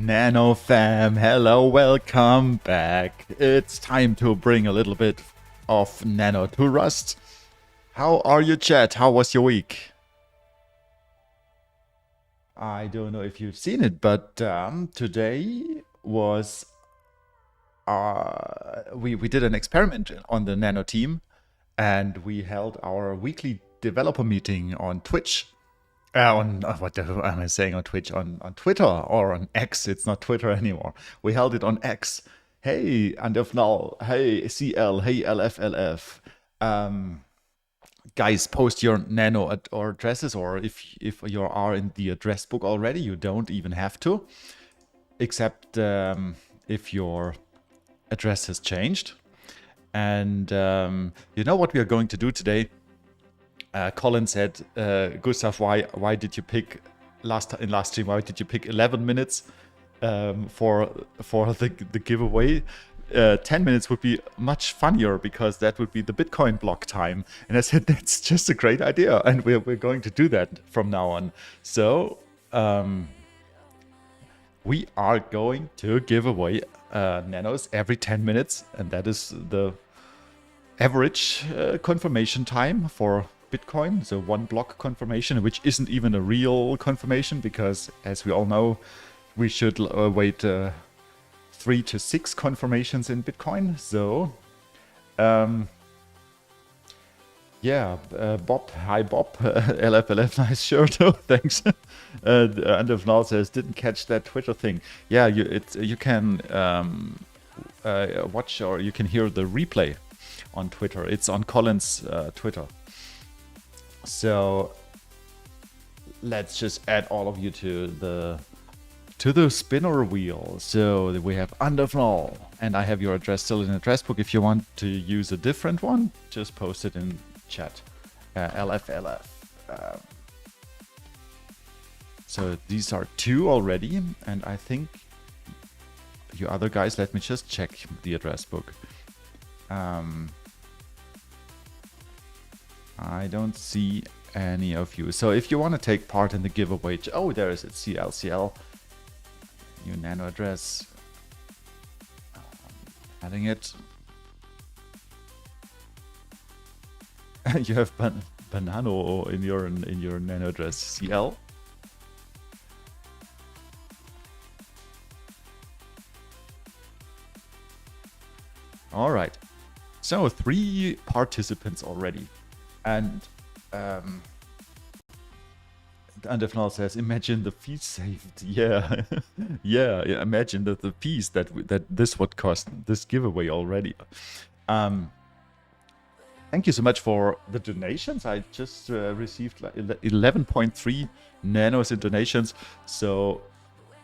Nano fam, hello, welcome back. It's time to bring a little bit of Nano to Rust. How are you, chat? How was your week? I don't know if you've seen it, but today was we did an experiment on the Nano team, and we held our weekly developer meeting on Twitch. What am I saying on Twitch? On Twitter or on X? It's not Twitter anymore. We held it on X. Hey, Andefnal. Hey, CL. Hey, LFLF. Guys, post your Nano or addresses, or if you are in the address book already, you don't even have to, except if your address has changed. And you know what we are going to do today? Colin said, Gustav, why did you pick last stream? Why did you pick 11 minutes for the giveaway? 10 minutes would be much funnier because that would be the Bitcoin block time. And I said that's just a great idea, and we're going to do that from now on. So we are going to give away nanos every 10 minutes, and that is the average confirmation time for Bitcoin, so one block confirmation, which isn't even a real confirmation because, as we all know, we should wait 3 to 6 confirmations in Bitcoin. So, yeah, Bob, hi Bob, LFLF, nice shirt, oh, thanks. Andefnal says, didn't catch that Twitter thing. Yeah, you can watch or you can hear the replay on Twitter. It's on Colin's Twitter. So let's just add all of you to the spinner wheel. So we have Andefnal, and I have your address still in the address book. If you want to use a different one, just post it in chat. LFLF. So these are 2 already, and I think you other guys, let me just check the address book. I don't see any of you. So if you want to take part in the giveaway, oh, there is it, CLCL. New Nano address. Adding it. You have Banano in your Nano address, CL. All right. So 3 participants already. And Andefnal says, imagine the fees saved. Yeah, yeah. Imagine that the fees that this would cost this giveaway already. Thank you so much for the donations. I just received like 11.3 nanos in donations. So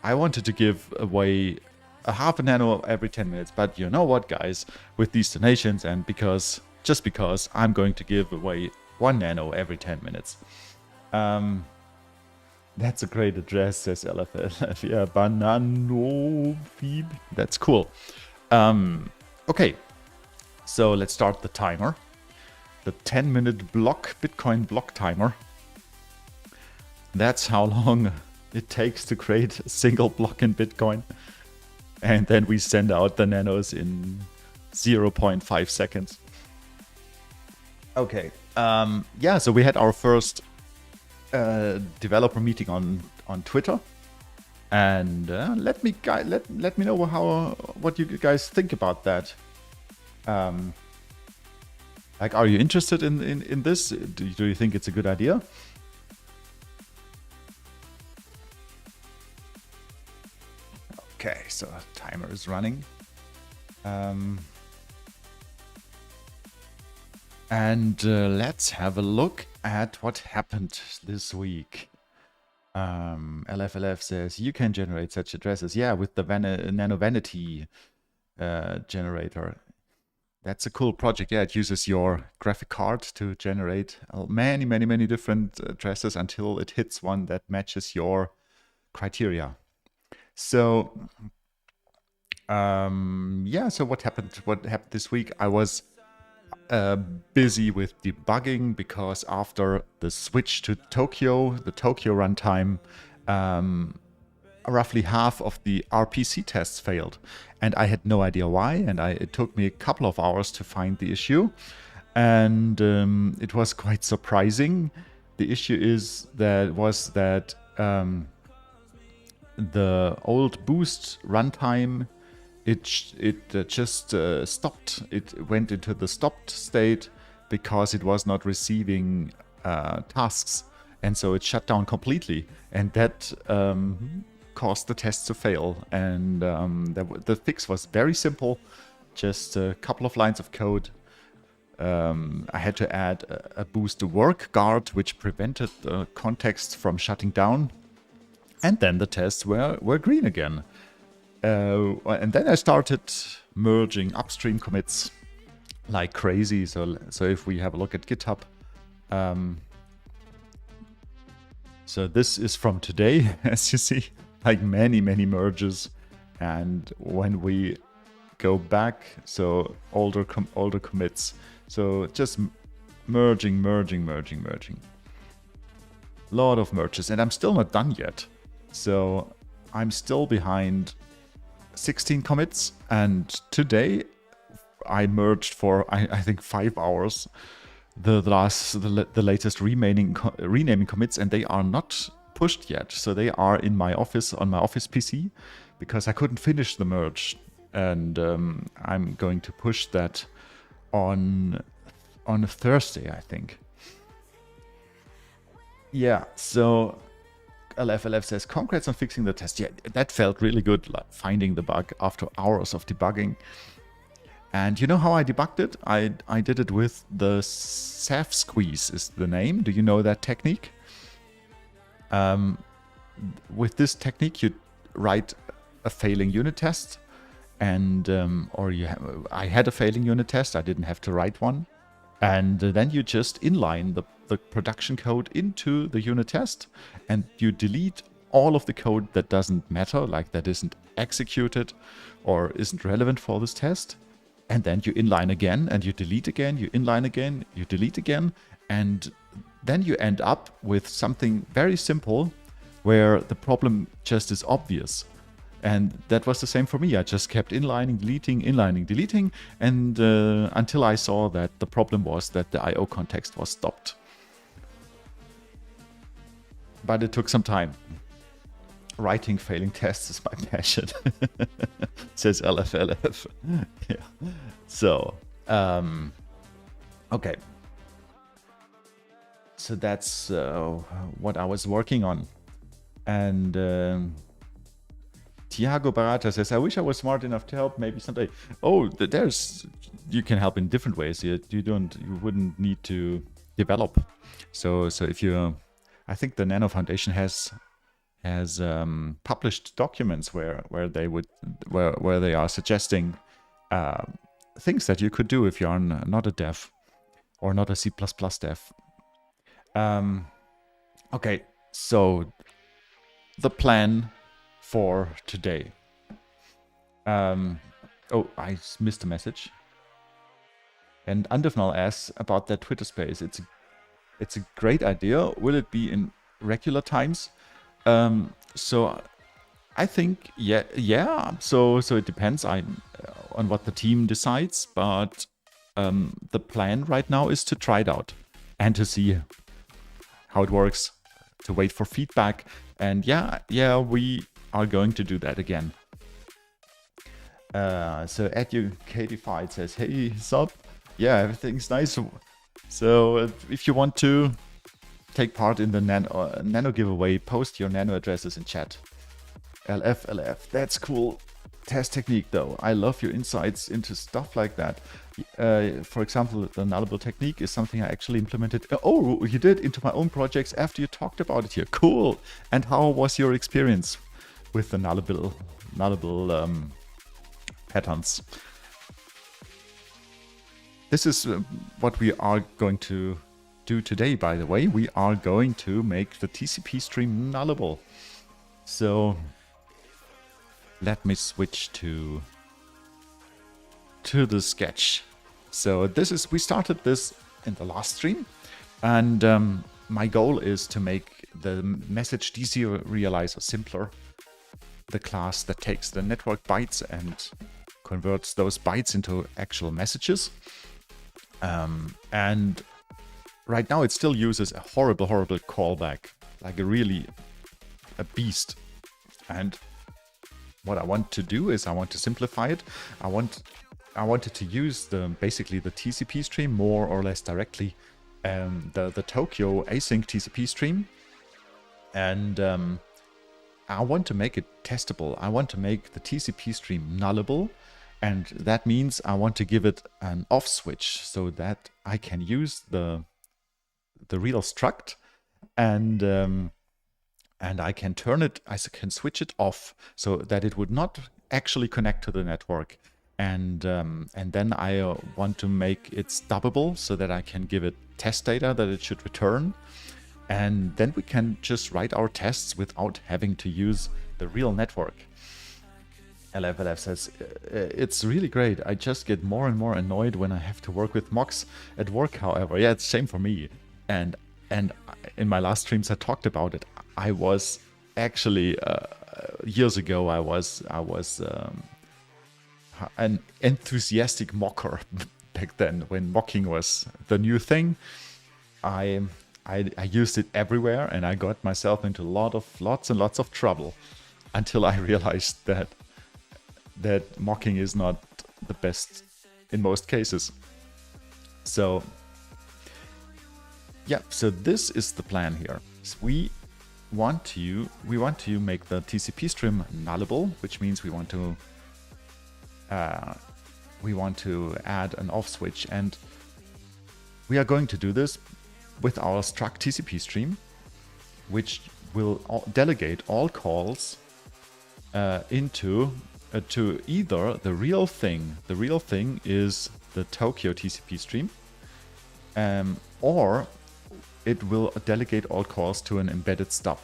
I wanted to give away a half a nano every 10 minutes. But you know what, guys? With these donations, and just because I'm going to give away 1 nano every 10 minutes. That's a great address, says LFL. Yeah, Banano feed. That's cool. Okay, so let's start the timer. The 10-minute Bitcoin block timer. That's how long it takes to create a single block in Bitcoin. And then we send out the nanos in 0.5 seconds. Okay. Yeah, so we had our first developer meeting on Twitter, and let me know what you guys think about that. Like, are you interested in this? Do you think it's a good idea? Okay, so timer is running. And let's have a look at what happened this week. LFLF says, you can generate such addresses. Yeah, with the Nano Vanity generator. That's a cool project. Yeah, it uses your graphic card to generate many different addresses until it hits one that matches your criteria. So, yeah, so what happened this week? I was busy with debugging because after the switch to Tokyo, the Tokyo runtime, roughly half of the RPC tests failed. And I had no idea why, and it took me a couple of hours to find the issue. And it was quite surprising. The issue was that the old boost runtime, it just stopped. It went into the stopped state because it was not receiving tasks, and so it shut down completely, and that caused the test to fail. And the fix was very simple, just a couple of lines of code. I had to add a boost work guard, which prevented the context from shutting down, and then the tests were green again. And then I started merging upstream commits like crazy. So if we have a look at GitHub, so this is from today, as you see, like many merges. And when we go back, so older commits, so just merging. Lot of merges, and I'm still not done yet. So I'm still behind 16 commits, and today I merged for I think 5 hours the latest renaming commits, and they are not pushed yet. So they are in my office, on my office PC, because I couldn't finish the merge, and I'm going to push that on Thursday, I think. Yeah, so LFLF says, congrats on fixing the test. Yeah, that felt really good, like finding the bug after hours of debugging. And you know how I debugged it? I did it with the SAF squeeze is the name. Do you know that technique? With this technique, you write a failing unit test, and I had a failing unit test. I didn't have to write one. And then you just inline the production code into the unit test, and you delete all of the code that doesn't matter, like that isn't executed or isn't relevant for this test. And then you inline again, and you delete again, you inline again, you delete again, and then you end up with something very simple where the problem just is obvious. And that was the same for me. I just kept inlining, deleting, and until I saw that the problem was that the IO context was stopped. But it took some time. Writing failing tests is my passion, says LFLF. Yeah. So, okay. So that's what I was working on. And Tiago Barata says, I wish I was smart enough to help maybe someday. Oh, you can help in different ways. You wouldn't need to develop. So if you, I think the Nano Foundation has published documents where they are suggesting things that you could do if you're not a dev or not a C++ dev. Okay, so the plan for today. Oh, I missed a message. And Andevnal asks about that Twitter space. It's a great idea. Will it be in regular times? So I think yeah. So it depends on what the team decides, but the plan right now is to try it out and to see how it works, to wait for feedback, and yeah, we are going to do that again. So Educatified says, hey, sup? Yeah, everything's nice. So if you want to take part in the Nano giveaway, post your Nano addresses in chat. LF, that's cool. Test technique though. I love your insights into stuff like that. For example, the nullable technique is something I actually implemented. Oh, you did into my own projects after you talked about it here. Cool. And how was your experience with the nullable patterns? This is what we are going to do today, by the way. We are going to make the TcpStream nullable. So let me switch to the sketch. So we started this in the last stream, and my goal is to make the message deserializer simpler. the class that takes the network bytes and converts those bytes into actual messages. And right now it still uses a horrible callback, like a beast. And what I want to do is I want to simplify it. I wanted to use basically the TcpStream more or less directly, the Tokyo async TcpStream, and I want to make it testable. I want to make the TcpStream nullable, and that means I want to give it an off switch so that I can use the real struct, and I can I can switch it off so that it would not actually connect to the network. And then I want to make it stubbable so that I can give it test data that it should return. And then we can just write our tests without having to use the real network. LFLF says, it's really great. I just get more and more annoyed when I have to work with mocks at work, however. Yeah, it's same for me. And in my last streams I talked about it. I was actually, years ago, I was an enthusiastic mocker back then, when mocking was the new thing. I used it everywhere, and I got myself into lots and lots of trouble until I realized that mocking is not the best in most cases. So yeah, so this is the plan here. So we want to make the TcpStream nullable, which means we want to add an off switch, and we are going to do this with our struct TcpStream, which will delegate all calls into to either the real thing. The real thing is the Tokyo TcpStream, or it will delegate all calls to an embedded stub.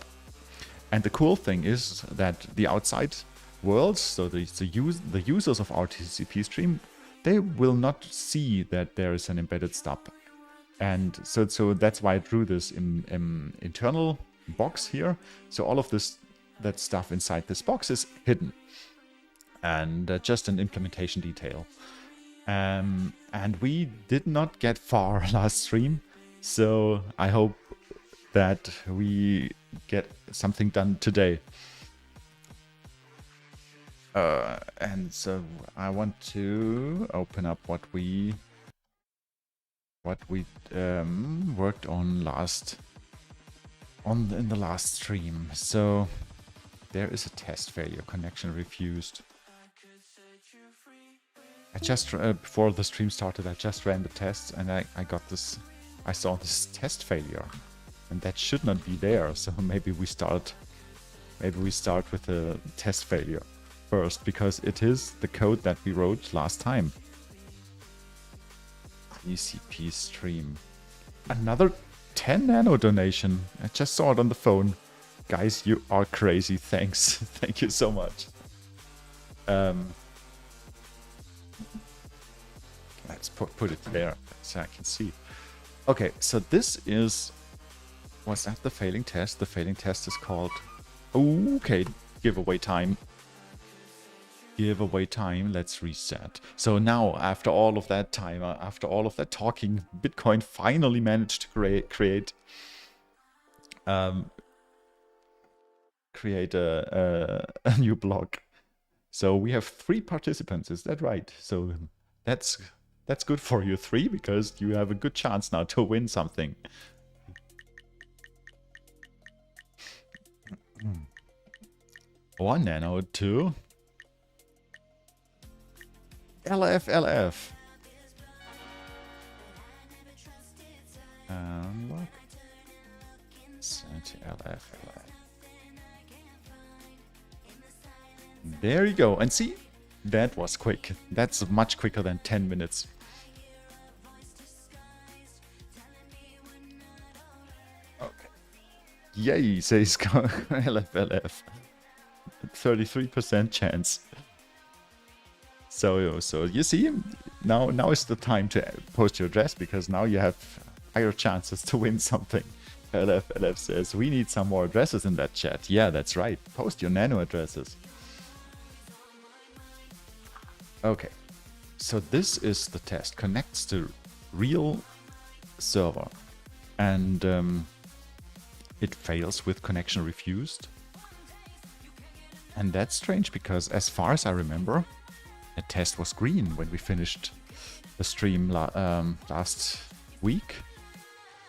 And the cool thing is that the outside world, so the users of our TcpStream, they will not see that there is an embedded stub. And so that's why I drew this internal box here. So all of that stuff inside this box is hidden, and just an implementation detail. And we did not get far last stream, so I hope that we get something done today. And so I want to open up what we worked on in the last stream. So there is a test failure, connection refused. I just before the stream started, I just ran the tests, and I saw this test failure, and that should not be there. So maybe we start with a test failure first, because it is the code that we wrote last time. TcpStream. Another 10 Nano donation. I just saw it on the phone. Guys, you are crazy. Thanks. Thank you so much. Let's put it there so I can see. Okay, so this is... Was that the failing test? The failing test is called... Okay, giveaway time. Giveaway time. Let's reset. So now, after all of that time, after all of that talking, Bitcoin finally managed to create a new block. So we have 3 participants. Is that right? So that's good for you 3, because you have a good chance now to win something. 1 Nano, 2. LFLF. Unlock. Set LFLF. There you go. And see, that was quick. That's much quicker than 10 minutes. Okay. Yay, says LFLF. 33% chance. So you see, now is the time to post your address, because now you have higher chances to win something. LFLF says, we need some more addresses in that chat. Yeah, that's right. Post your Nano addresses. Okay. So this is the test. Connects to real server. And it fails with connection refused. And that's strange because as far as I remember, the test was green when we finished the stream last week.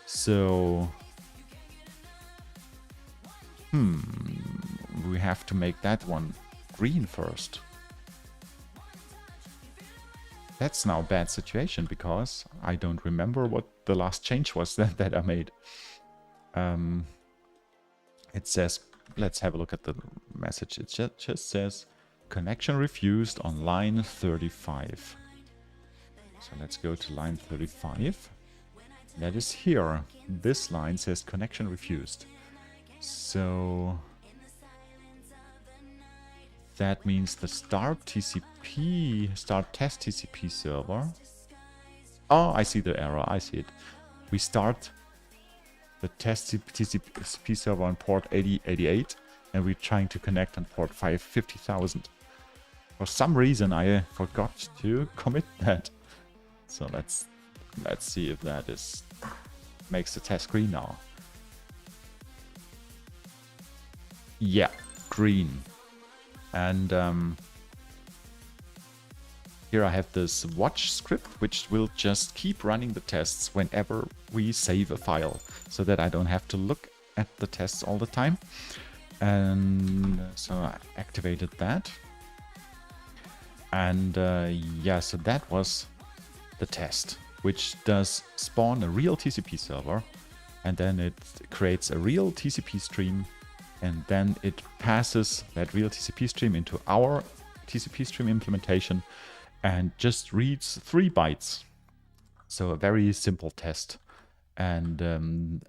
So, we have to make that one green first. That's now a bad situation because I don't remember what the last change was that I made. It says, let's have a look at the message. It just says connection refused on line 35. So let's go to line 35. That is here. This line says connection refused. So that means the start test TCP server. Oh, I see the error. I see it. We start the test TCP server on port 8088 and we're trying to connect on port 50,000. For some reason I forgot to commit that. So let's see if that makes the test green now. Yeah, green. And here I have this watch script, which will just keep running the tests whenever we save a file, so that I don't have to look at the tests all the time. And so I activated that. And yeah, so that was the test, which does spawn a real TCP server, and then it creates a real TCP stream, and then it passes that real TCP stream into our TCP stream implementation and just reads 3 bytes. So a very simple test. And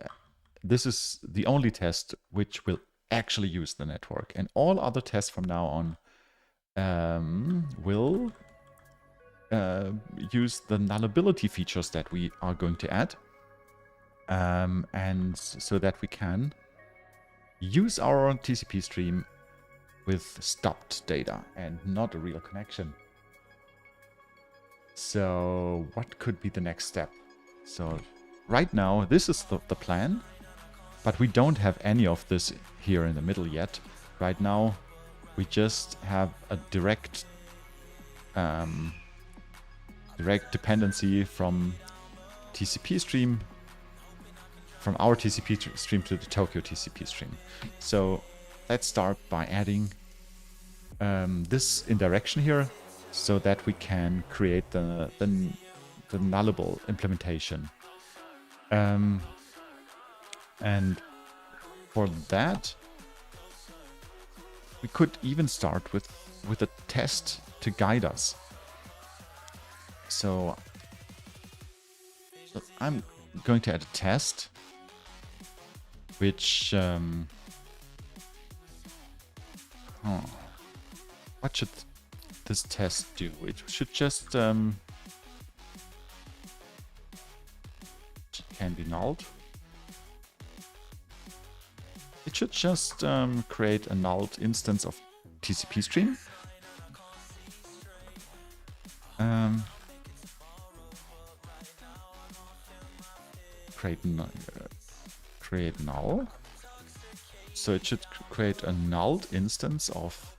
this is the only test which will actually use the network. And all other tests from now on will use the nullability features that we are going to add. And so that we can use our TCP stream with stopped data and not a real connection. So what could be the next step? So right now, this is the plan, but we don't have any of this here in the middle yet. Right now, we just have a direct dependency from TcpStream, from our TCP stream to the Tokyo TCP stream. So let's start by adding this indirection here, so that we can create the nullable implementation. And for that, we could even start with a test to guide us. So I'm going to add a test, which what should this test do? It should just can be nulled. It should just create a nulled instance of TcpStream. Create null. So it should create a nulled instance of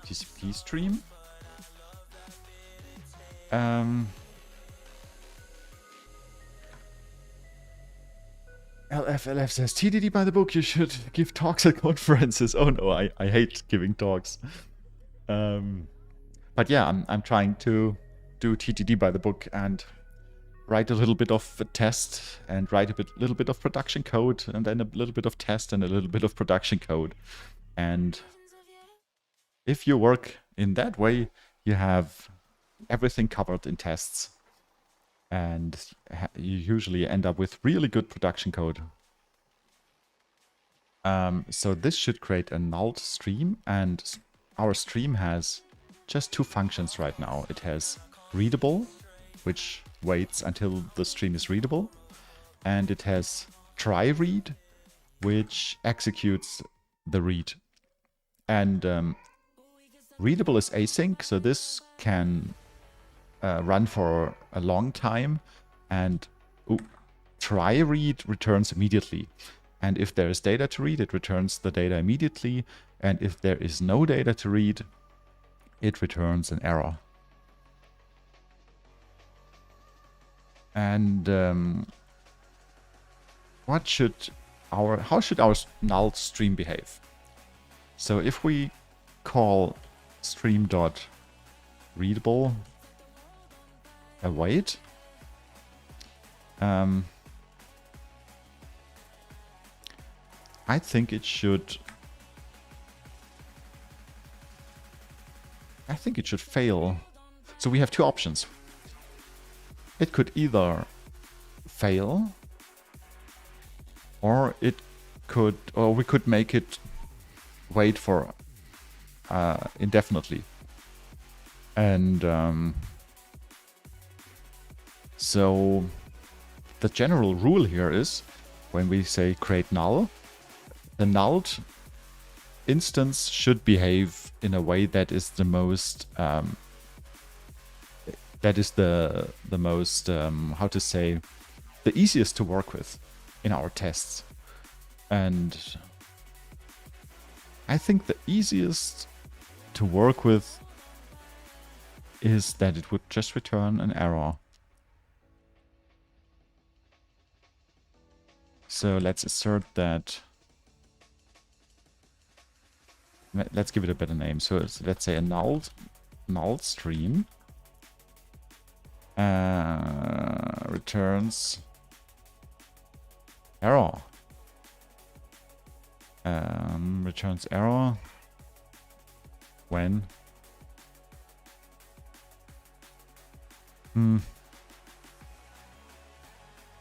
TcpStream. LFLF says, TDD by the book, you should give talks at conferences. Oh no, I hate giving talks. But yeah, I'm trying to do TDD by the book and write a little bit of a test and write a little bit of production code and then a little bit of test and a little bit of production code. And if you work in that way, you have everything covered in tests. And you usually end up with really good production code. So this should create a nulled stream, and our stream has just 2 functions right now. It has readable, which waits until the stream is readable, and it has try read, which executes the read. And readable is async, so this can run for a long time, and try read returns immediately. And if there is data to read, it returns the data immediately. And if there is no data to read, it returns an error. And how should our null stream behave? So if we call stream.readable await, I think it should fail. So we have two options. It could either fail, or we could make it wait for indefinitely. And so the general rule here is, when we say create null, the nulled instance should behave in a way that is the most how to say, the easiest to work with in our tests. And I think the easiest to work with is that it would just return an error. So let's assert that. Let's give it a better name. So let's say a null stream returns error. Returns error when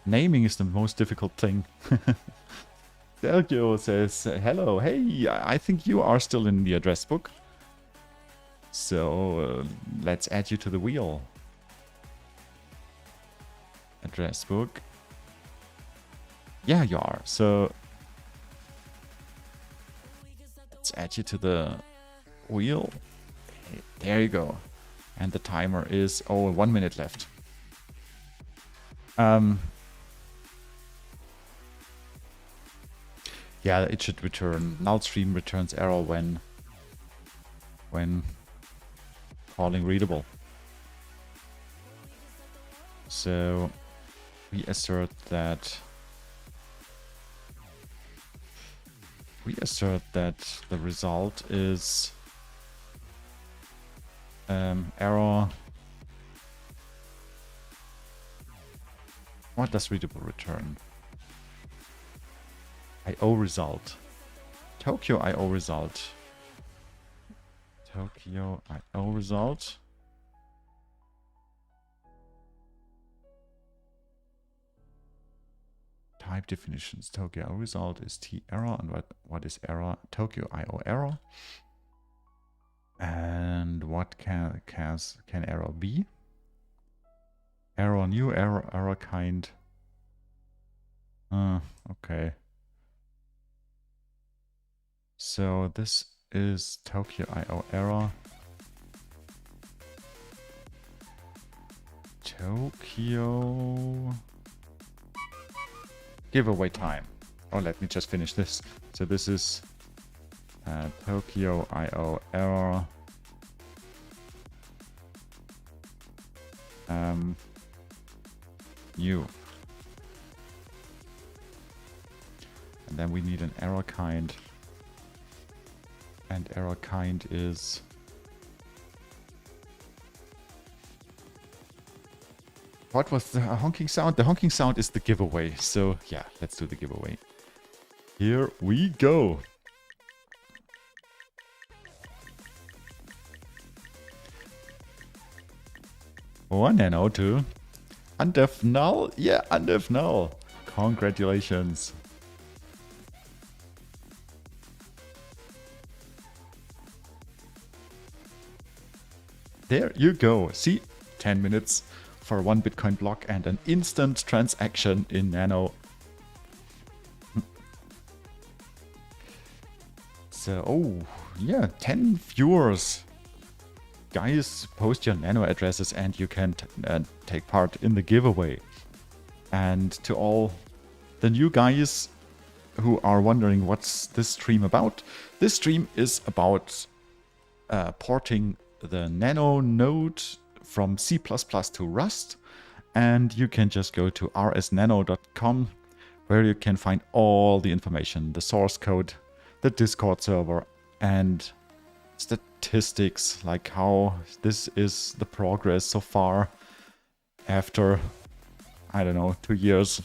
naming is the most difficult thing. Sergio says, hello, hey, I think you are still in the address book. So let's add you to the wheel. Address book. Yeah, you are. So let's add you to the wheel. There you go. And the timer is, 1 minute left. Yeah, it should return. Null stream returns error when calling readable. So we assert that the result is error. What does readable return? IO result. Tokyo IO result. Tokyo IO result. Type definitions. Tokyo IO result is T error. And what is error? Tokyo IO error. And what can error be? Error new, error kind. Okay. So this is Tokyo IO error. Tokyo giveaway time. Oh, let me just finish this. So this is Tokyo IO error. New. And then we need an error kind. And error kind is what was the honking sound? The honking sound is the giveaway. So yeah, let's do the giveaway. Here we go. One Nano too. Undef null? Yeah, undef null. Congratulations. There you go. See, 10 minutes for 1 Bitcoin block and an instant transaction in Nano. So, oh, yeah, 10 viewers. Guys, post your Nano addresses and you can take part in the giveaway. And to all the new guys who are wondering what's this stream about, this stream is about porting the Nano node from C++ to Rust. And you can just go to rsnano.com where you can find all the information, the source code, the Discord server, and statistics, like how this is the progress so far after, I don't know, 2 years.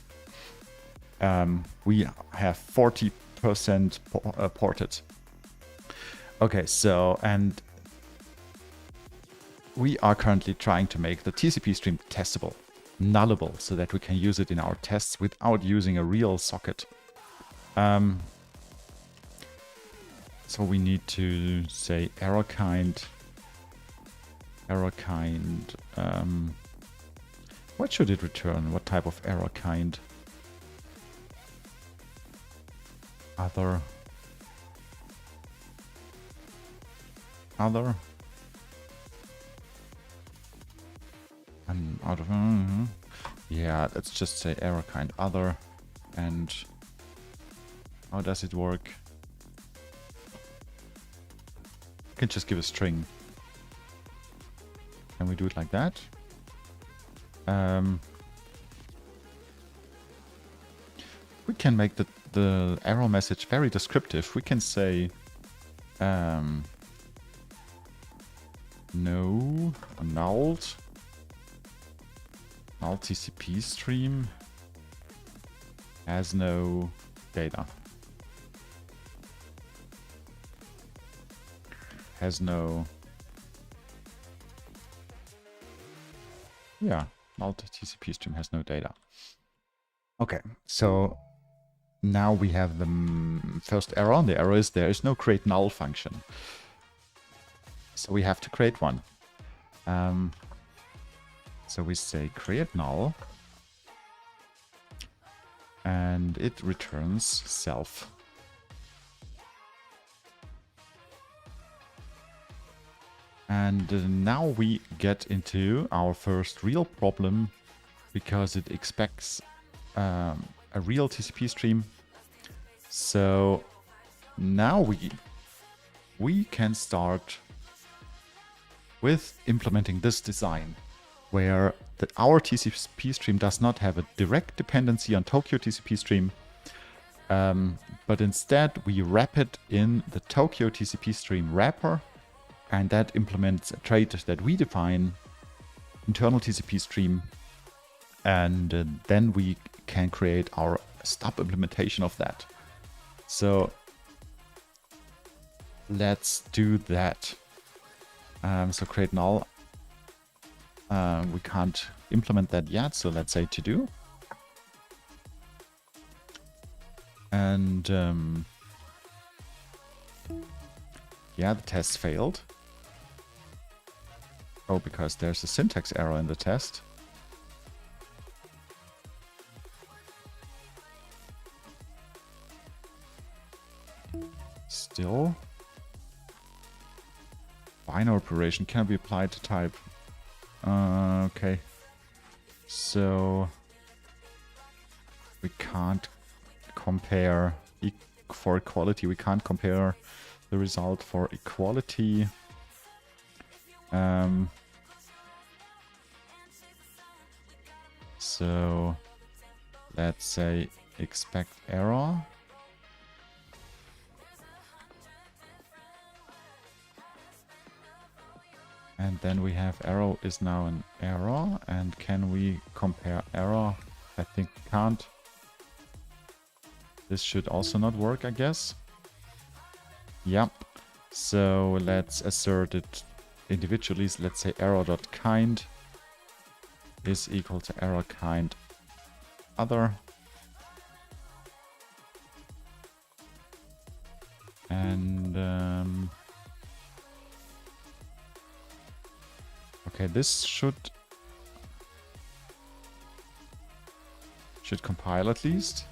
We have 40% ported. Okay, so, and we are currently trying to make the TcpStream testable, nullable, so that we can use it in our tests without using a real socket. So we need to say error kind. What should it return? What type of error kind? Other. And out of. Yeah, let's just say error kind other. And how does it work? You can just give a string. Can we do it like that? We can make the error message very descriptive. We can say no, null TcpStream has no data. Has no... Yeah, null TcpStream has no data. Okay, so now we have the first error. The error is there is no create null function. So we have to create one. So we say create null. And it returns self. And now we get into our first real problem, because it expects a real TCP stream. So now we can start with implementing this design, where our TCP stream does not have a direct dependency on Tokyo TCP stream, but instead we wrap it in the Tokyo TCP stream wrapper, and that implements a trait that we define, internal TCP stream, and then we can create our stub implementation of that. So let's do that. So create null. We can't implement that yet, so let's say to do. And yeah, the test failed. Oh, because there's a syntax error in the test. Still. Binary operation can be applied to type. Okay. So we can't compare for equality. We can't compare the result for equality. So let's say expect error. And then we have arrow is now an error. And can we compare error? I think we can't. This should also not work, I guess. Yep. So let's assert it individually. Let's say error.kind is equal to error kind other. And okay, this should compile at least.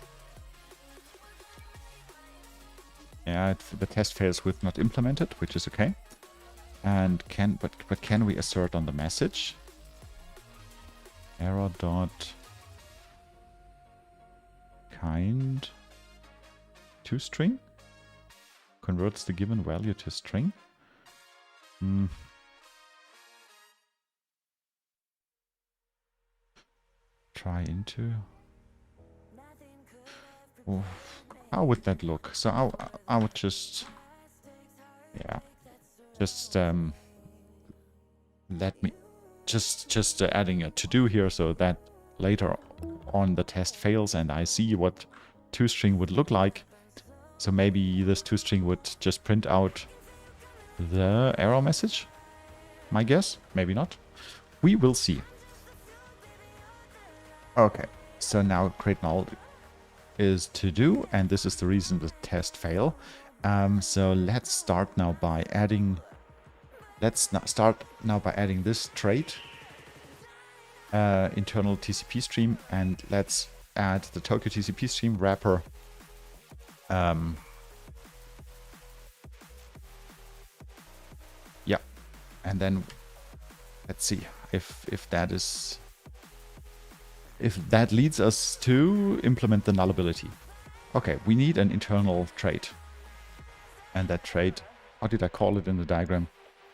Yeah, the test fails with not implemented, which is okay. And but can we assert on the message? Error dot kind to string converts the given value to string. Try into. Oh, how would that look? So I would just, yeah, just let me just adding a to do here so that later on the test fails and I see what toString would look like. So maybe this toString would just print out the error message. My guess, maybe not. We will see. Okay, so now create null is to do, and this is the reason the test fail. So let's start now by adding. This trait, internal TcpStream, and let's add the Tokyo TcpStream wrapper. Yeah, and then let's see if that leads us to implement the nullability. Okay, we need an internal trait. And that trait, how did I call it in the diagram?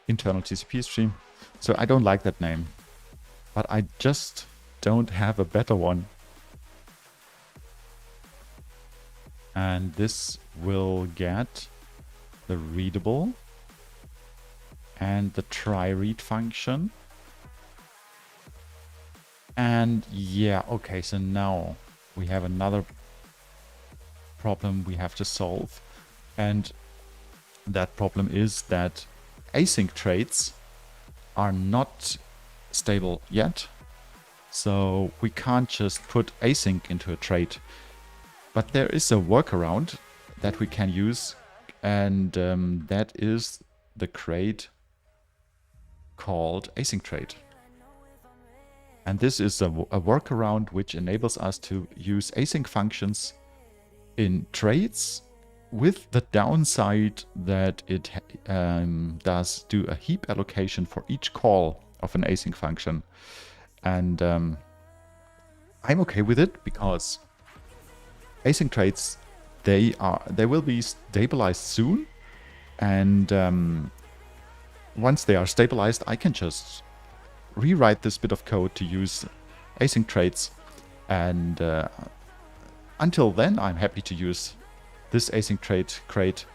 Internal TcpStream. So I don't like that name. But I just don't have a better one. And this will get the readable and the try read function. And yeah, okay, so now we have another problem we have to solve. And that problem is that async traits are not stable yet. So we can't just put async into a trait. But there is a workaround that we can use, and that is the trait called async trait. And this is a workaround which enables us to use async functions in traits, with the downside that it does do a heap allocation for each call of an async function. And I'm okay with it because async traits, they will be stabilized soon, and once they are stabilized, I can just rewrite this bit of code to use async traits, and until then I'm happy to use this async trait crate.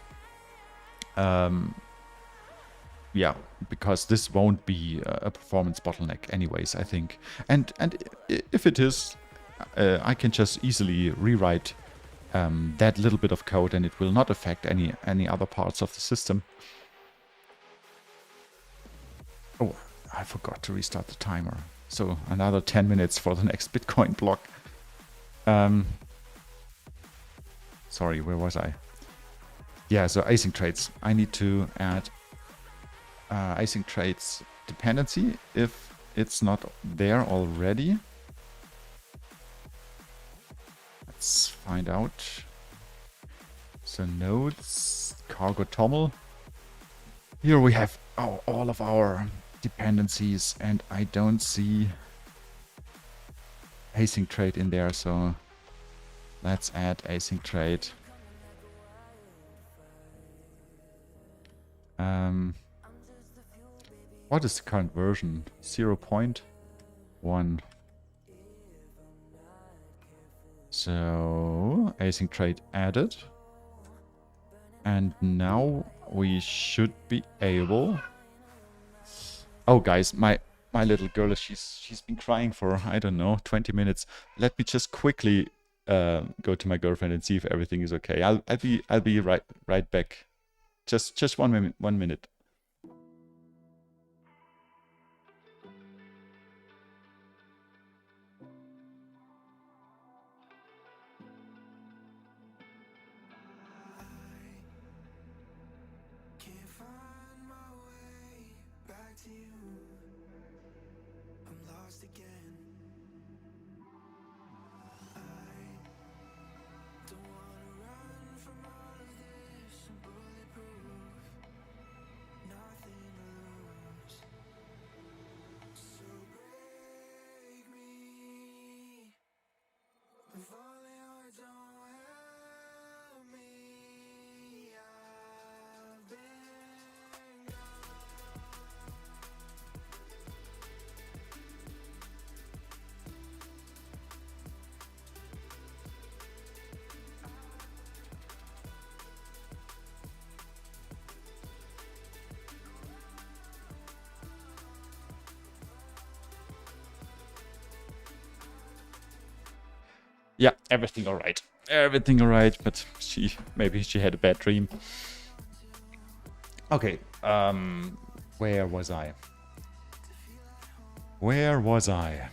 Yeah, because this won't be a performance bottleneck anyways, I think. And if it is, I can just easily rewrite that little bit of code, and it will not affect any other parts of the system. Oh, I forgot to restart the timer. So another 10 minutes for the next Bitcoin block. Sorry, where was I? Yeah, so async traits. I need to add async traits dependency if it's not there already. Let's find out. So nodes, cargo toml. Here we have all of our dependencies, and I don't see async trait in there, so let's add async trait. What is the current version? 0.1. So async trait added. And now we should be able... Oh guys, my little girl, she's been crying for, I don't know, 20 minutes. Let me just quickly go to my girlfriend and see if everything is okay. I'll be right back. Just 1 minute. everything all right. Everything all right, but maybe she had a bad dream. Okay, where was I? Where was I?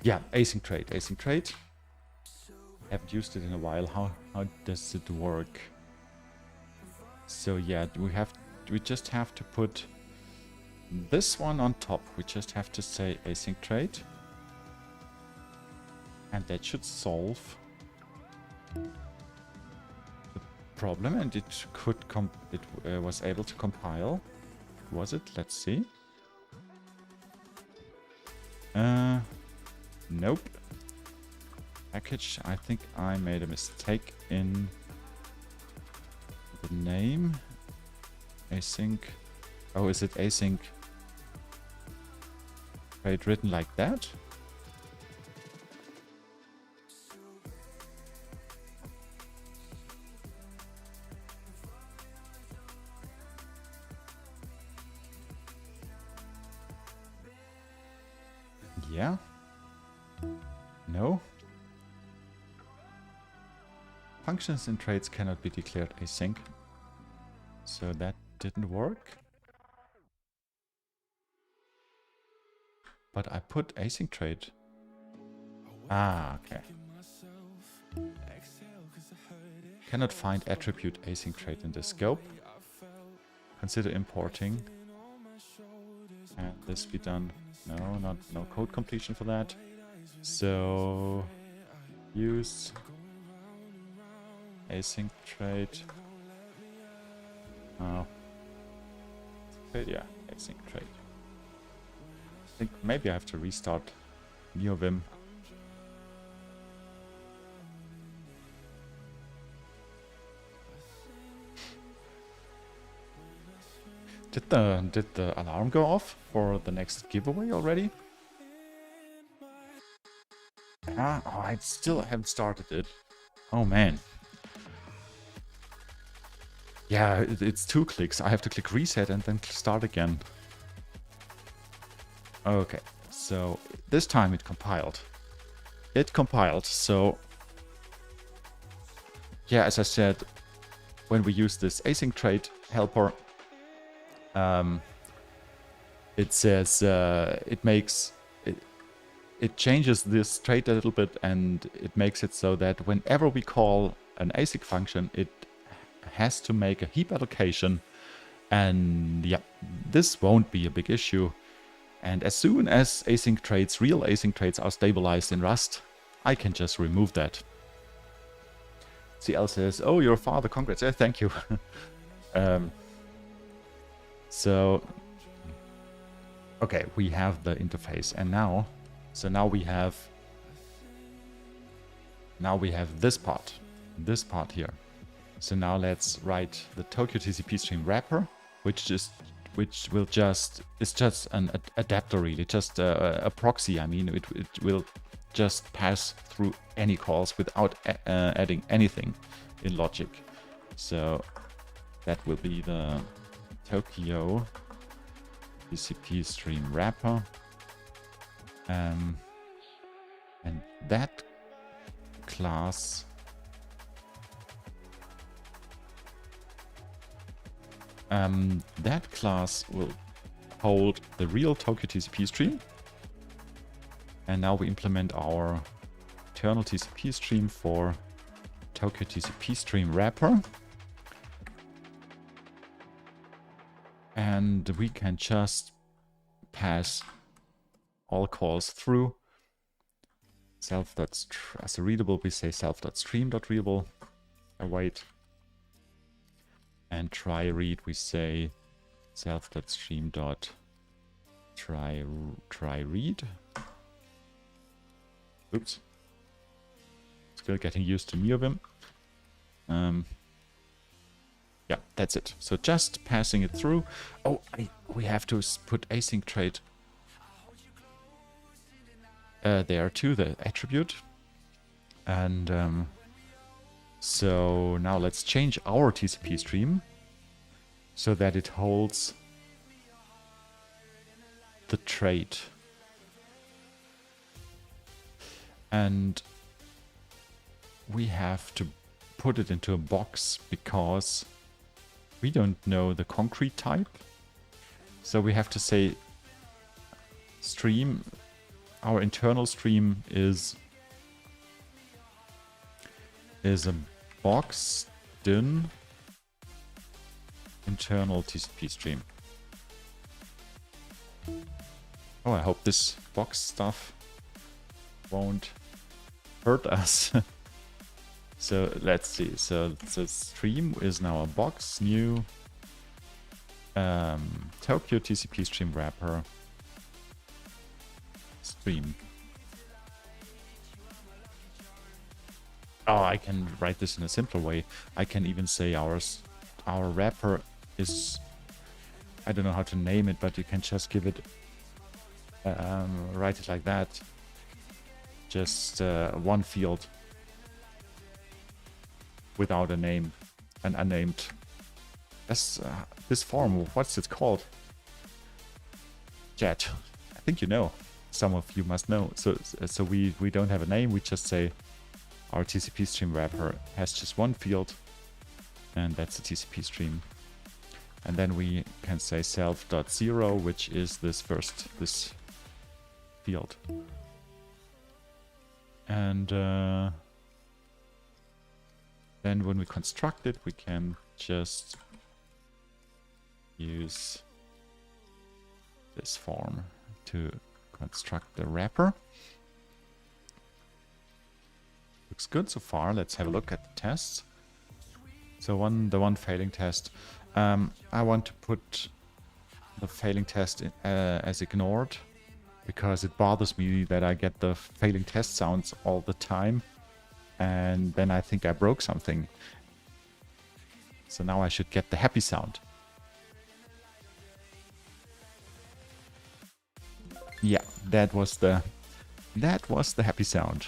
Yeah, async trade. Haven't used it in a while. How does it work? So yeah, we just have to put this one on top. We just have to say async trade, and that should solve the problem. And it could was able to compile. Was it? Let's see. Nope. Package. I think I made a mistake in the name. Async. Oh, is it async trade written like that? Yeah. No. Functions and trades cannot be declared async. So that didn't work. But I put async trade. Ah, okay. Cannot find attribute async trade in the scope. Consider importing. And this be done. No, no code completion for that. So use async trade. Oh. Yeah, async trade. I think maybe I have to restart NeoVim. Did the alarm go off for the next giveaway already? Ah, oh, I still haven't started it. Oh man. Yeah, it's 2 clicks. I have to click reset and then start again. Okay, so this time it compiled. It compiled, so... Yeah, as I said, when we use this async trade helper, it says it changes this trait a little bit, and it makes it so that whenever we call an async function, it has to make a heap allocation. And yeah, this won't be a big issue. And as soon as real async traits are stabilized in Rust, I can just remove that. CL says, "Oh, your father, congrats." Yeah, thank you. So, okay, we have the interface, and now we have this part here. So now let's write the Tokyo TcpStream wrapper, which is just an adapter, really, just a proxy. I mean, it will just pass through any calls without adding anything in logic. So that will be the Tokyo TcpStream wrapper, and that class will hold the real Tokyo TcpStream. And now we implement our internal TcpStream for Tokyo TcpStream wrapper. And we can just pass all calls through. As a readable, we say self.stream.readable. Await. And try read, we say self.stream.try read. Oops. Still getting used to NeoVim. Yeah, that's it. So just passing it through. Oh, we have to put async trade there too, the attribute. And so now let's change our TcpStream so that it holds the trait. And we have to put it into a box because we don't know the concrete type. So we have to say stream, our internal stream is a box in internal TCP stream. Oh, I hope this box stuff won't hurt us. So let's see. So the stream is now a box, new Tokyo TCP stream wrapper stream. Oh, I can write this in a simpler way. I can even say our wrapper is, I don't know how to name it, but you can just give it, write it like that. Just one field without a name, an unnamed. This form, what's it called? Chat. I think you know. Some of you must know. So we don't have a name. We just say our TCP stream wrapper has just one field, and that's the TCP stream. And then we can say self.0, which is this field. And then when we construct it, we can just use this form to construct the wrapper. Looks good so far. Let's have a look at the tests. So the one failing test. I want to put the failing test as ignored, because it bothers me that I get the failing test sounds all the time, and then I think I broke something. So now I should get the happy sound. Yeah, that was the happy sound.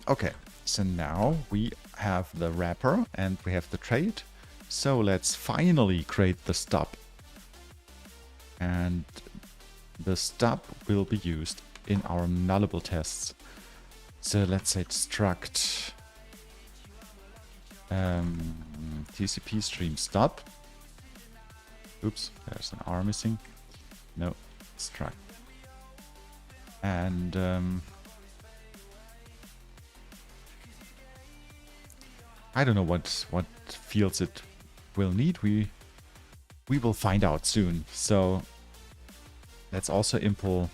Okay, so now we have the wrapper and we have the trait. So let's finally create the stub. And the stub will be used in our nullable tests. So let's say struct TcpStream stub. Oops, there's an R missing. No, struct. And I don't know what fields it will need. We will find out soon. So let's also import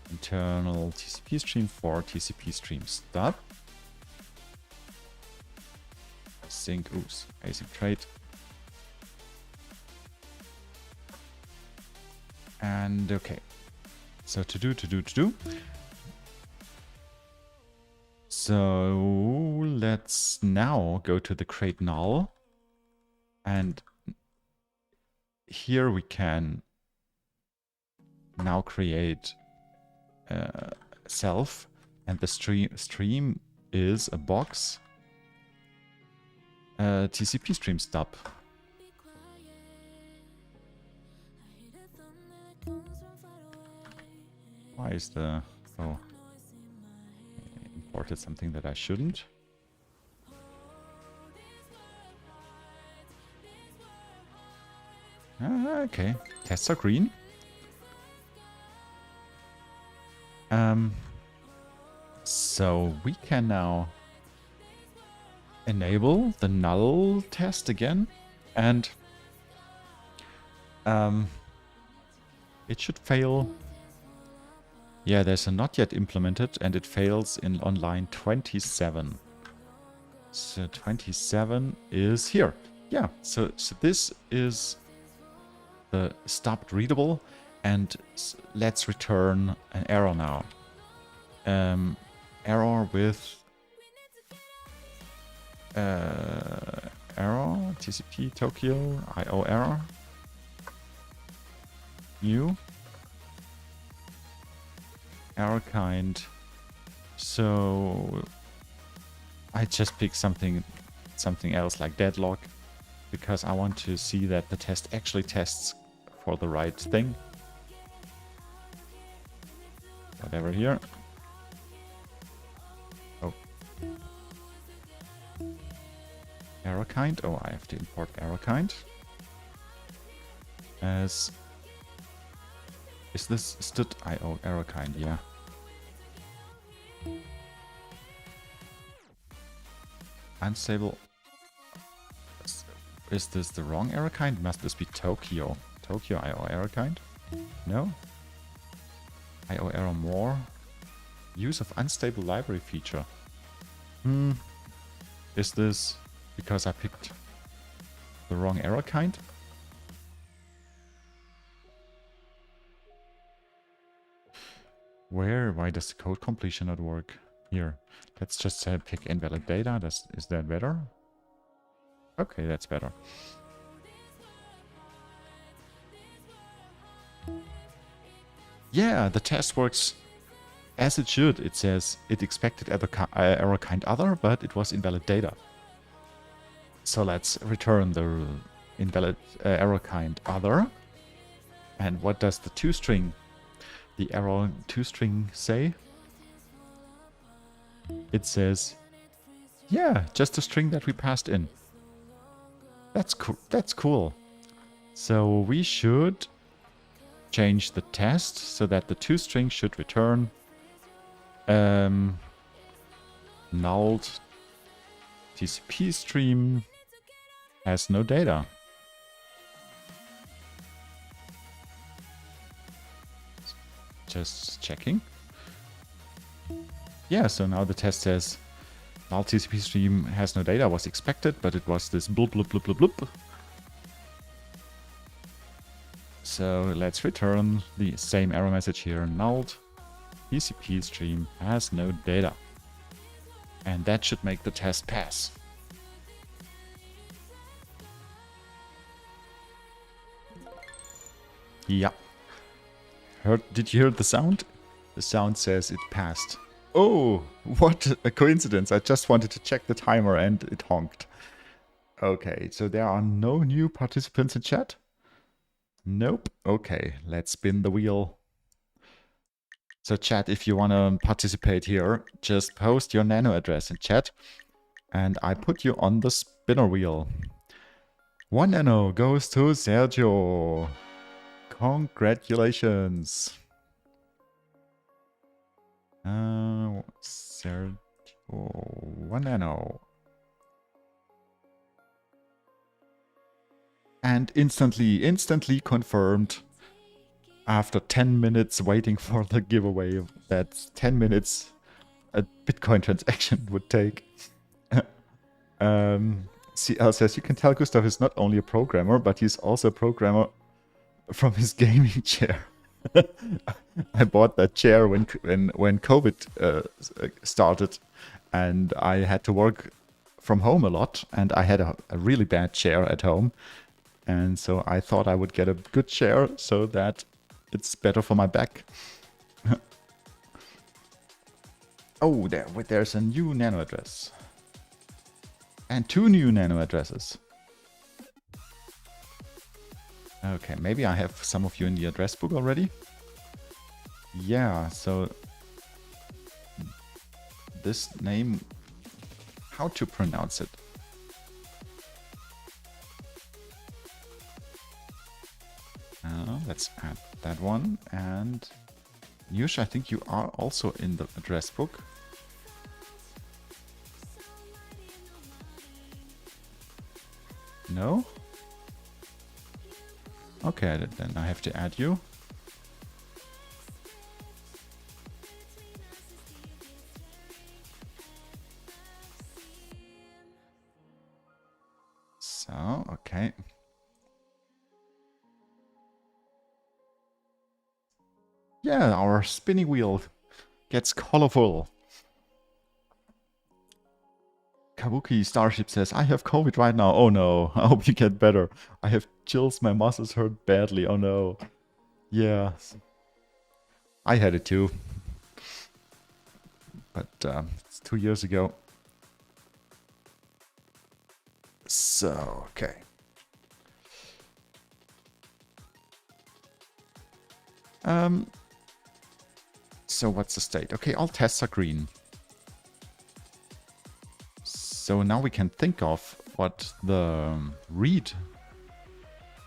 internal TcpStream for TcpStream stub. Async trait. And okay. So to do. So let's now go to the create null, and here we can now create self, and the stream is a box TcpStream stub. Why is the... Oh, I imported something that I shouldn't. Okay, tests are green. So we can now enable the null test again, and it should fail. Yeah, there's a not yet implemented, and it fails on line 27. So 27 is here. Yeah, so this is the stopped readable, and let's return an error now. Error with error TCP Tokyo IO error new error kind. So I just picked something something else like deadlock, because I want to see that the test actually tests for the right thing. Whatever here. Oh. Error kind. Oh, I have to import error kind. As is this std.io error kind? Yeah. Unstable. Is this the wrong error kind? Must this be Tokyo? Tokyo IO error kind? No? IO error more? Use of unstable library feature. Is this because I picked the wrong error kind? Where? Why does the code completion not work? Here. Let's just pick invalid data. Is that better? Okay, that's better. Yeah, the test works as it should. It says it expected error kind other, but it was invalid data. So let's return the invalid error kind other. And what does the toString, the error toString say? It says, yeah, just a string that we passed in. That's cool. That's cool. So we should change the test so that the toString should return null TcpStream has no data. Just checking. Yeah, so now the test says null TcpStream has no data was expected, but it was this bloop bloop bloop bloop bloop. So let's return the same error message here. Null TcpStream has no data. And that should make the test pass. Yeah. Did you hear the sound? The sound says it passed. Oh, what a coincidence. I just wanted to check the timer and it honked. Okay, so there are no new participants in chat? Nope. Okay, let's spin the wheel. So chat, if you want to participate here, just post your Nano address in chat and I put you on the spinner wheel. 1 Nano goes to Sergio. Congratulations. Sergio, 1 Nano. And instantly confirmed. After 10 minutes waiting for the giveaway, that's 10 minutes a Bitcoin transaction would take. CL says, you can tell Gustav is not only a programmer, but he's also a programmer from his gaming chair. I bought that chair when COVID started, and I had to work from home a lot, and I had a really bad chair at home, and so I thought I would get a good chair so that it's better for my back. Oh, there's a new Nano address. And 2 new Nano addresses. Okay, maybe I have some of you in the address book already. Yeah, so this name, how to pronounce it? Let's add that one. And Yush, I think you are also in the address book. No? Okay, then I have to add you. So, okay. Yeah, our spinning wheel gets colorful. Kabuki Starship says, I have COVID right now. Oh no, I hope you get better. I have chills, my muscles hurt badly. Oh no. Yeah. I had it too. But it's 2 years ago. So, okay. So what's the state? Okay, all tests are green. So now we can think of what the read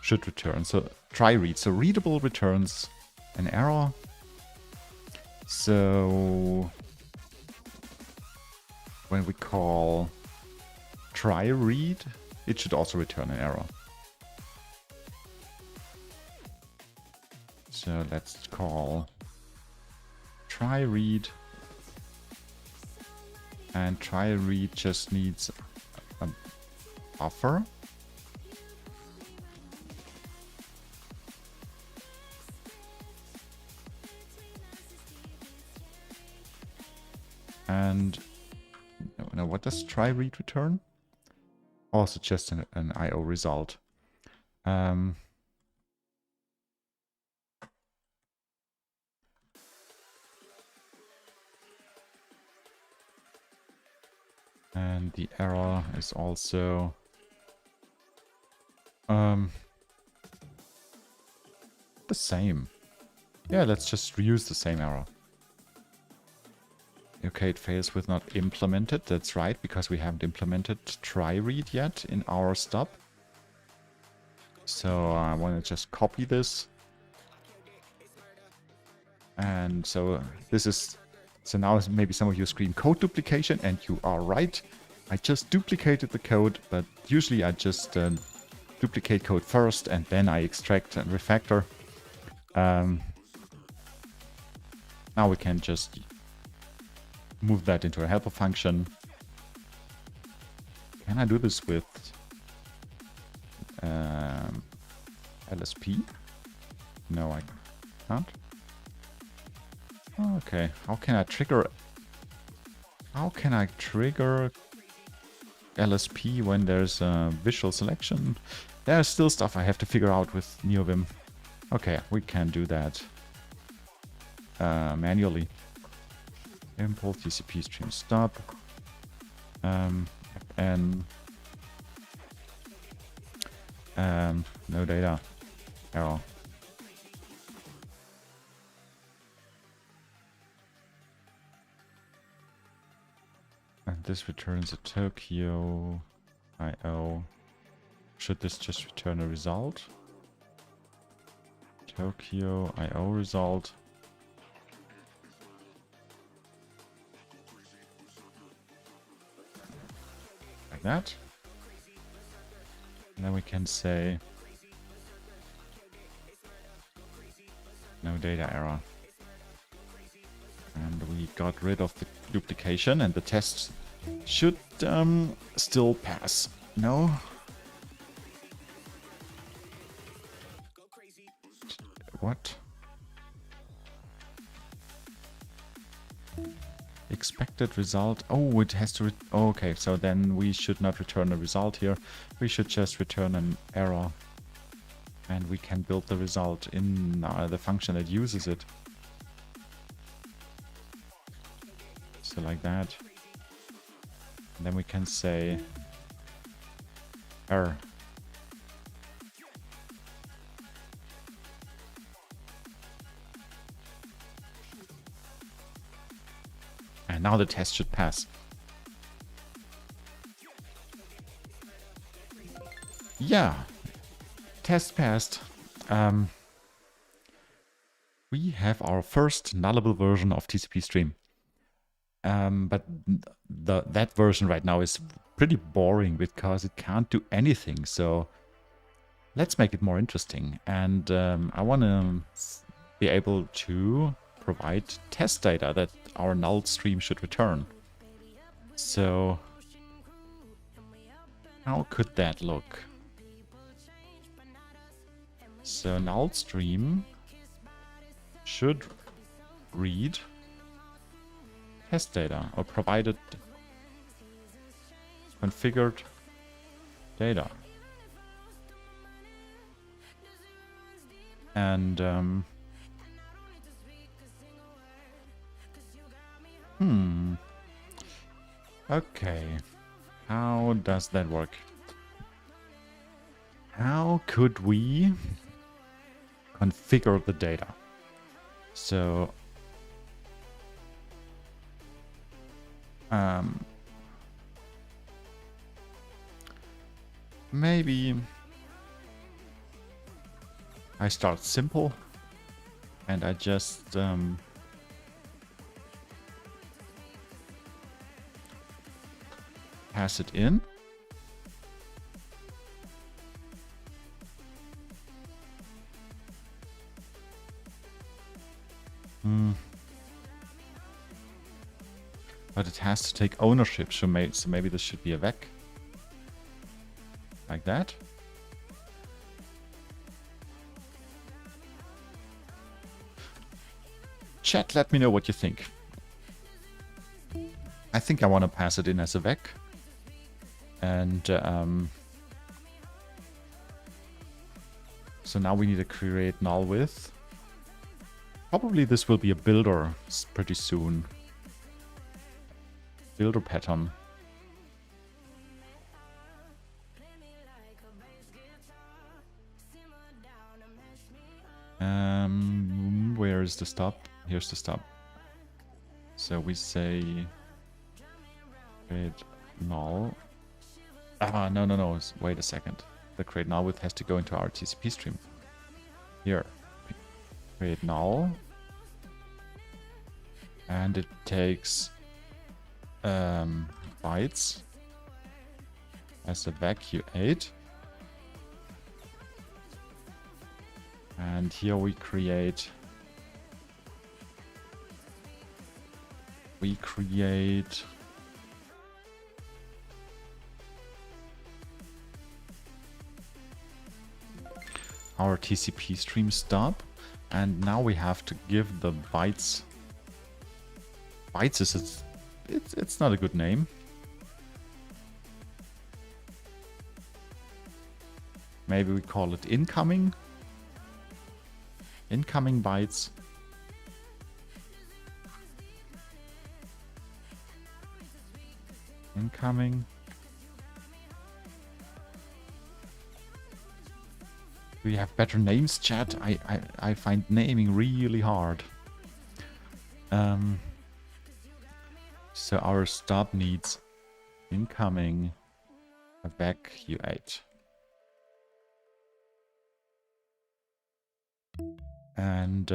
should return. So try read. So readable returns an error. So when we call try read, it should also return an error. So let's call try read. And try read just needs a buffer. And no, what does try read return? Also just an IO result. And the error is also the same. Yeah, let's just reuse the same error. Okay, it fails with not implemented. That's right, because we haven't implemented try read yet in our stub. So I want to just copy this. And so this is... So now maybe some of you scream code duplication, and you are right. I just duplicated the code, but usually I just duplicate code first and then I extract and refactor. Now we can just move that into a helper function. Can I do this with LSP? No, I can't. Okay, how can I trigger LSP when there's a visual selection? There's still stuff I have to figure out with NeoVim. Okay, we can do that manually. Import TcpStream stop. And no data error. And this returns a Tokyo IO. Should this just return a result? Tokyo IO result. Like that. And then we can say no data error. And we got rid of the duplication, and the test should still pass. No? What? Expected result. Oh, it has to... Oh, okay, so then we should not return a result here. We should just return an error. And we can build the result in the function that uses it. So like that. And then we can say error. And now the test should pass. Yeah, test passed. We have our first nullable version of TcpStream. But that version right now is pretty boring because it can't do anything. So let's make it more interesting. And I want to be able to provide test data that our null stream should return. So how could that look? So null stream should read test data or provided configured data. And okay, how does that work? How could we configure the data? So maybe I start simple and I just pass it in. But it has to take ownership, so maybe this should be a vec. Like that. Chat, let me know what you think. I think I want to pass it in as a vec. And so now we need to create null with. Probably this will be a builder pretty soon. Builder pattern. Where is the stop? Here's the stop. So we say create null. Ah, no. Wait a second. The create null with has to go into our TcpStream. Here. Create null. And it takes bytes as a vacuum 8. And here we create our TcpStream stop, and now we have to give the bytes. Bytes is it's not a good name. Maybe we call it incoming. Incoming bytes. Incoming. Do we have better names, chat? I find naming really hard. So our stop needs incoming a vacuum 8. And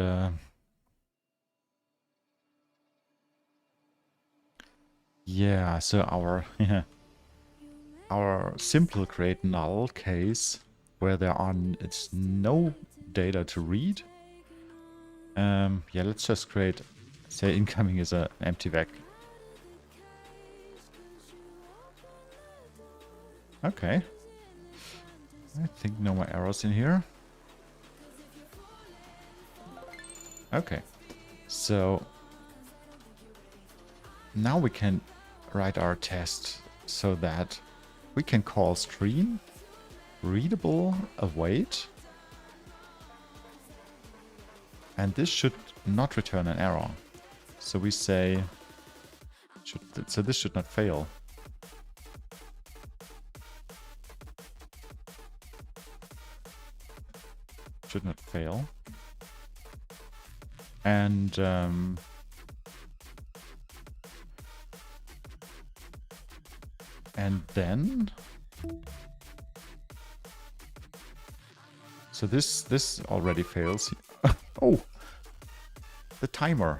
yeah, so our our simple create null case where it's no data to read. Yeah, let's just create, say incoming is an empty vec. Okay. I think no more errors in here. Okay. So now we can write our test so that we can call stream readable await, and this should not return an error. So we say so this should not fail. Should not fail. And then so this already fails. Oh, the timer.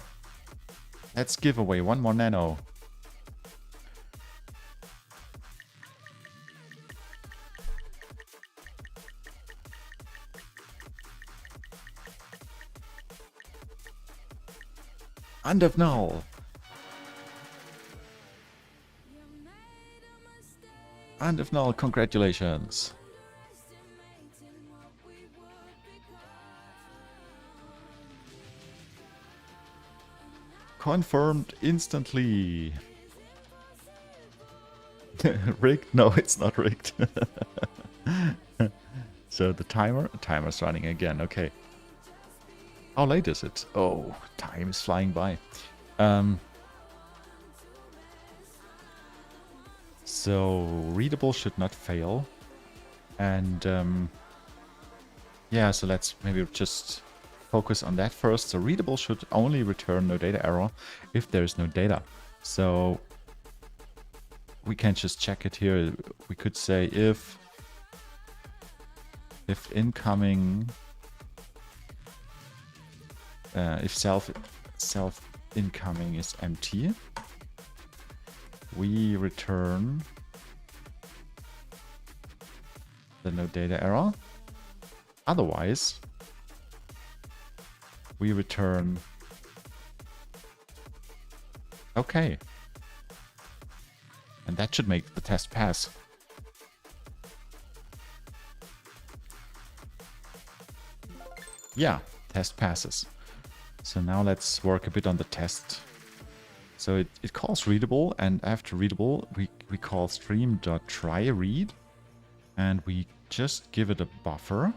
Let's give away one more nano. End of null. End of null, congratulations. Confirmed instantly. Rigged? No, it's not rigged. So the timer's running again. Okay. How late is it? Oh, time is flying by. So readable should not fail. And yeah, so let's maybe just focus on that first. So readable should only return no data error if there is no data. So we can just check it here. We could say if incoming, if self incoming is empty, we return the no data error. Otherwise, we return okay. And that should make the test pass. Yeah, test passes. So now let's work a bit on the test. So it calls readable, and after readable, we call stream.tryRead, and we just give it a buffer.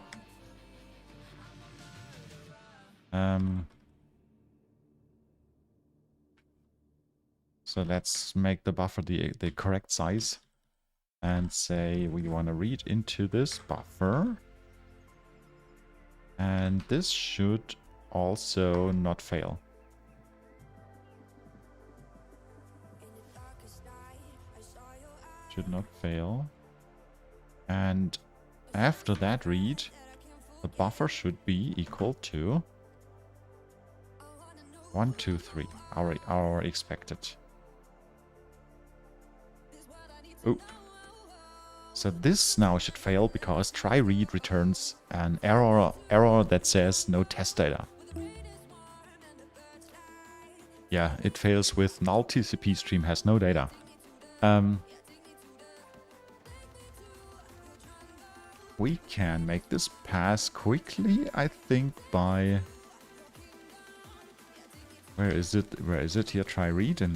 So let's make the buffer the correct size and say we want to read into this buffer. And this should also not fail. Should not fail. And after that read, the buffer should be equal to 1, 2, 3, our expected. Oop. So this now should fail because try_read returns an error that says no test data. Yeah, it fails with null TcpStream has no data. We can make this pass quickly, I think, by... Where is it? Where is it? Here, try_read in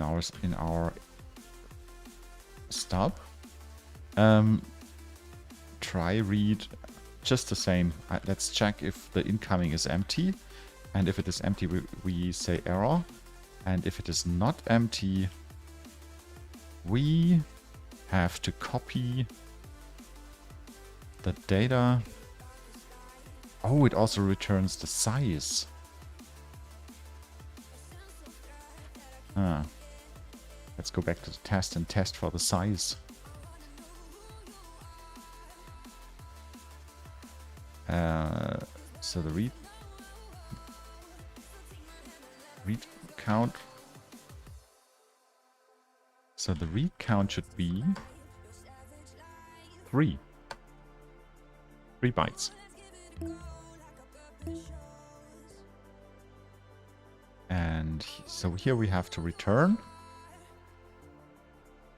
our stub. Try_read, just the same. Let's check if the incoming is empty. And if it is empty, we say error. And if it is not empty, we have to copy the data. Oh, it also returns the size. Let's go back to the test and test for the size. So the read count. So the read count should be 3 bytes. And so here we have to return.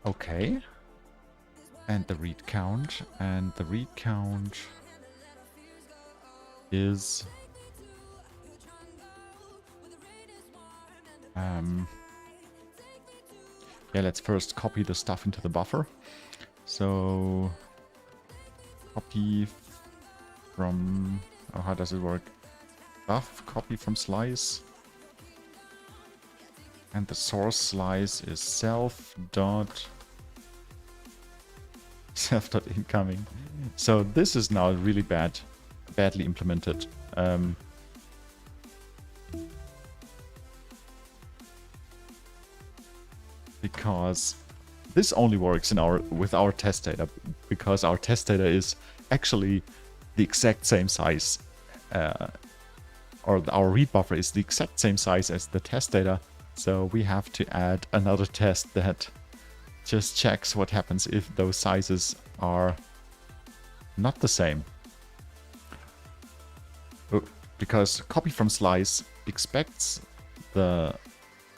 Okay. And the read count. And the read count is... yeah, let's first copy the stuff into the buffer. So... copy from... oh, how does it work? Buff, copy from slice. And the source slice is self.incoming. So this is now really badly implemented. Because this only works in with our test data, because our test data is actually the exact same size, or our read buffer is the exact same size as the test data. So we have to add another test that just checks what happens if those sizes are not the same. Because copy from slice expects the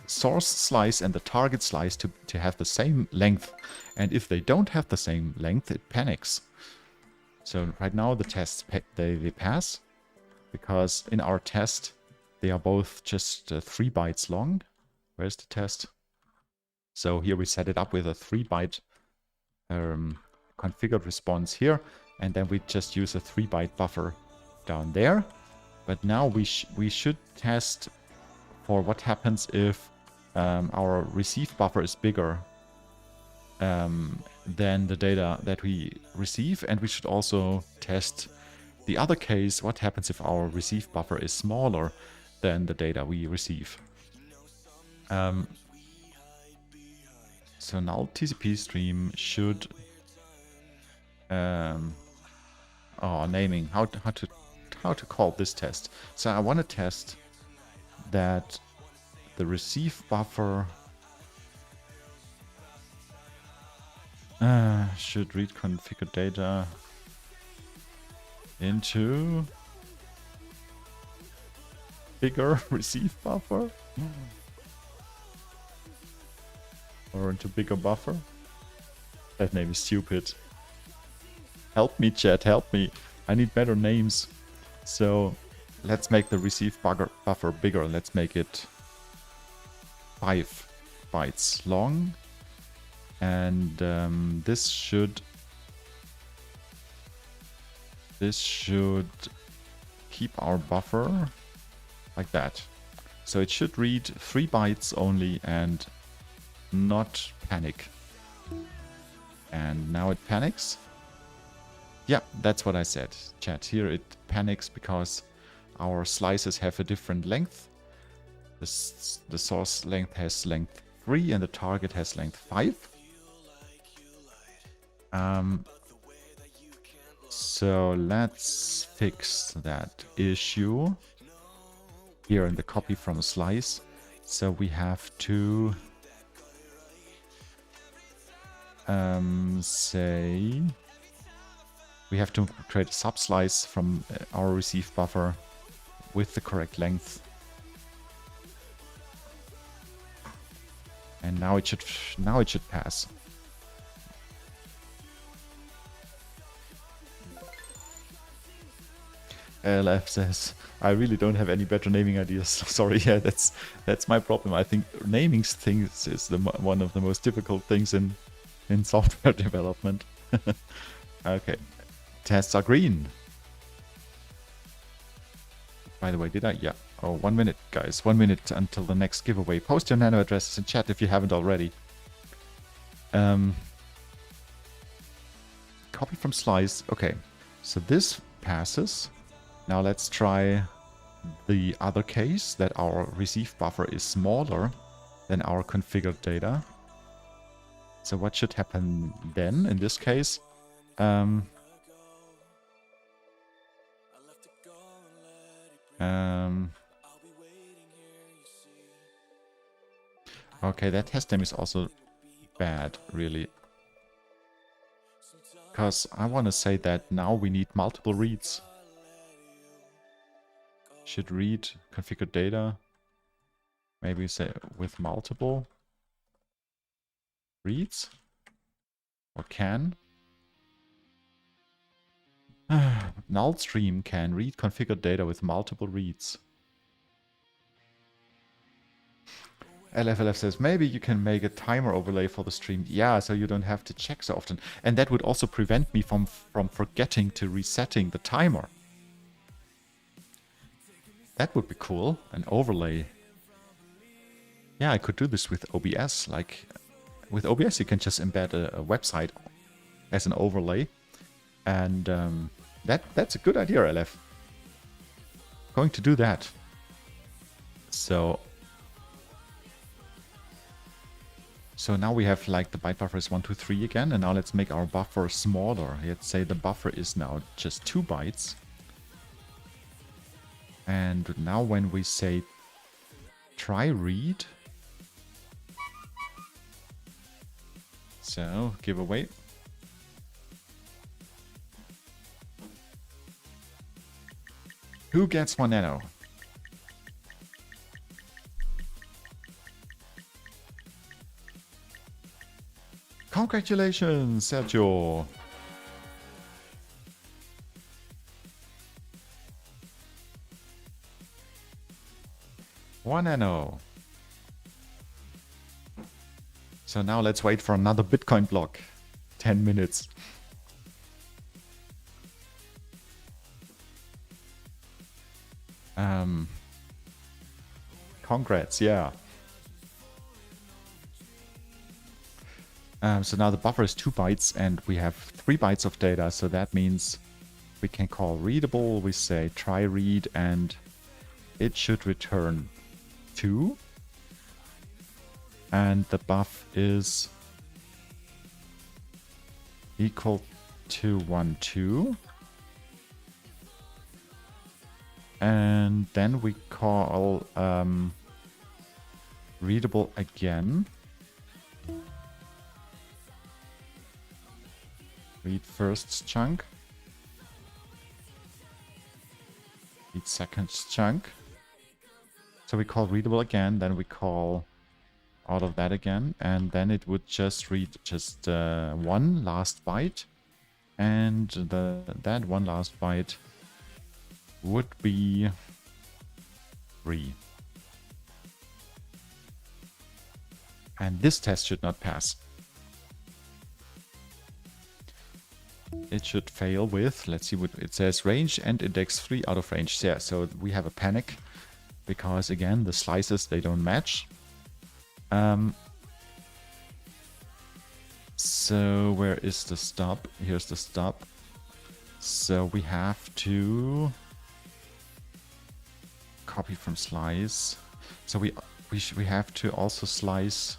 source slice and the target slice to have the same length. And if they don't have the same length, it panics. So right now the tests, they pass. Because in our test, they are both just 3 bytes long. Where's the test? So here we set it up with a 3 byte configured response here. And then we just use a 3 byte buffer down there. But now we should test for what happens if our receive buffer is bigger. than the data that we receive, and we should also test the other case, what happens if our receive buffer is smaller than the data we receive. So now TcpStream should naming how to call this test. So I want to test that the receive buffer should read configured data into bigger receive buffer or into bigger buffer. That name is stupid. Help me, chat, help me. I need better names. So let's make the receive buffer bigger. Let's make it 5 bytes long. And this should keep our buffer like that. So it should read 3 bytes only and not panic. And now it panics. Yeah, that's what I said, chat. Here it panics because our slices have a different length. The source length has length 3 and the target has length 5. So let's fix that issue here in the copy from a slice. So we have to say we have to create a subslice from our receive buffer with the correct length. And now it should pass. LF says, I really don't have any better naming ideas. Sorry, yeah, that's my problem. I think naming things is one of the most difficult things in software development. Okay, tests are green. By the way, did I? Yeah. Oh, 1 minute, guys. 1 minute until the next giveaway. Post your Nano addresses in chat if you haven't already. Copy from slice. Okay, so this passes. Now let's try the other case, that our receive buffer is smaller than our configured data. So what should happen then in this case? Okay, that test name is also bad, really. Because I want to say that now we need multiple reads. Should read configured data. Maybe say with multiple reads. Or can. Null stream can read configured data with multiple reads. LFLF says, maybe you can make a timer overlay for the stream. Yeah, so you don't have to check so often. And that would also prevent me from forgetting to resetting the timer. That would be cool, an overlay. Yeah, I could do this with OBS. Like, with OBS you can just embed a website as an overlay. And that's a good idea, LF. Going to do that. So now we have like the byte buffer is 1, 2, 3 again, and now let's make our buffer smaller. Let's say the buffer is now just 2 bytes. And now when we say try read, so giveaway. Who gets 1 nano? Congratulations, Sergio! One nano. So now let's wait for another Bitcoin block. 10 minutes. Congrats, yeah. So now the buffer is 2 bytes and we have 3 bytes of data. So that means we can call readable. We say try read and it should return 2. And the buff is equal to 1, 2. And then we call readable again. Read first chunk. Read second chunk. So we call readable again, then we call all of that again, and then it would just read just one last byte, and that one last byte would be 3. And this test should not pass. It should fail with, let's see what it says, range and index 3 out of range. Yeah, so we have a panic because again the slices, they don't match. So where is the stop? Here's the stop. So we have to copy from slice. So we have to also slice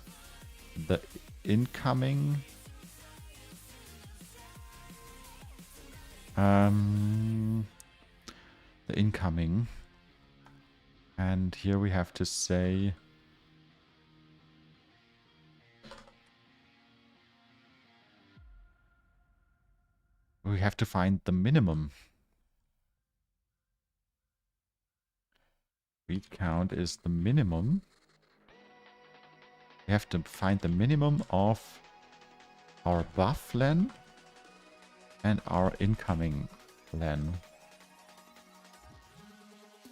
the incoming. The incoming. And here we have to say we have to find the minimum. Read count is the minimum. We have to find the minimum of our buff len and our incoming len.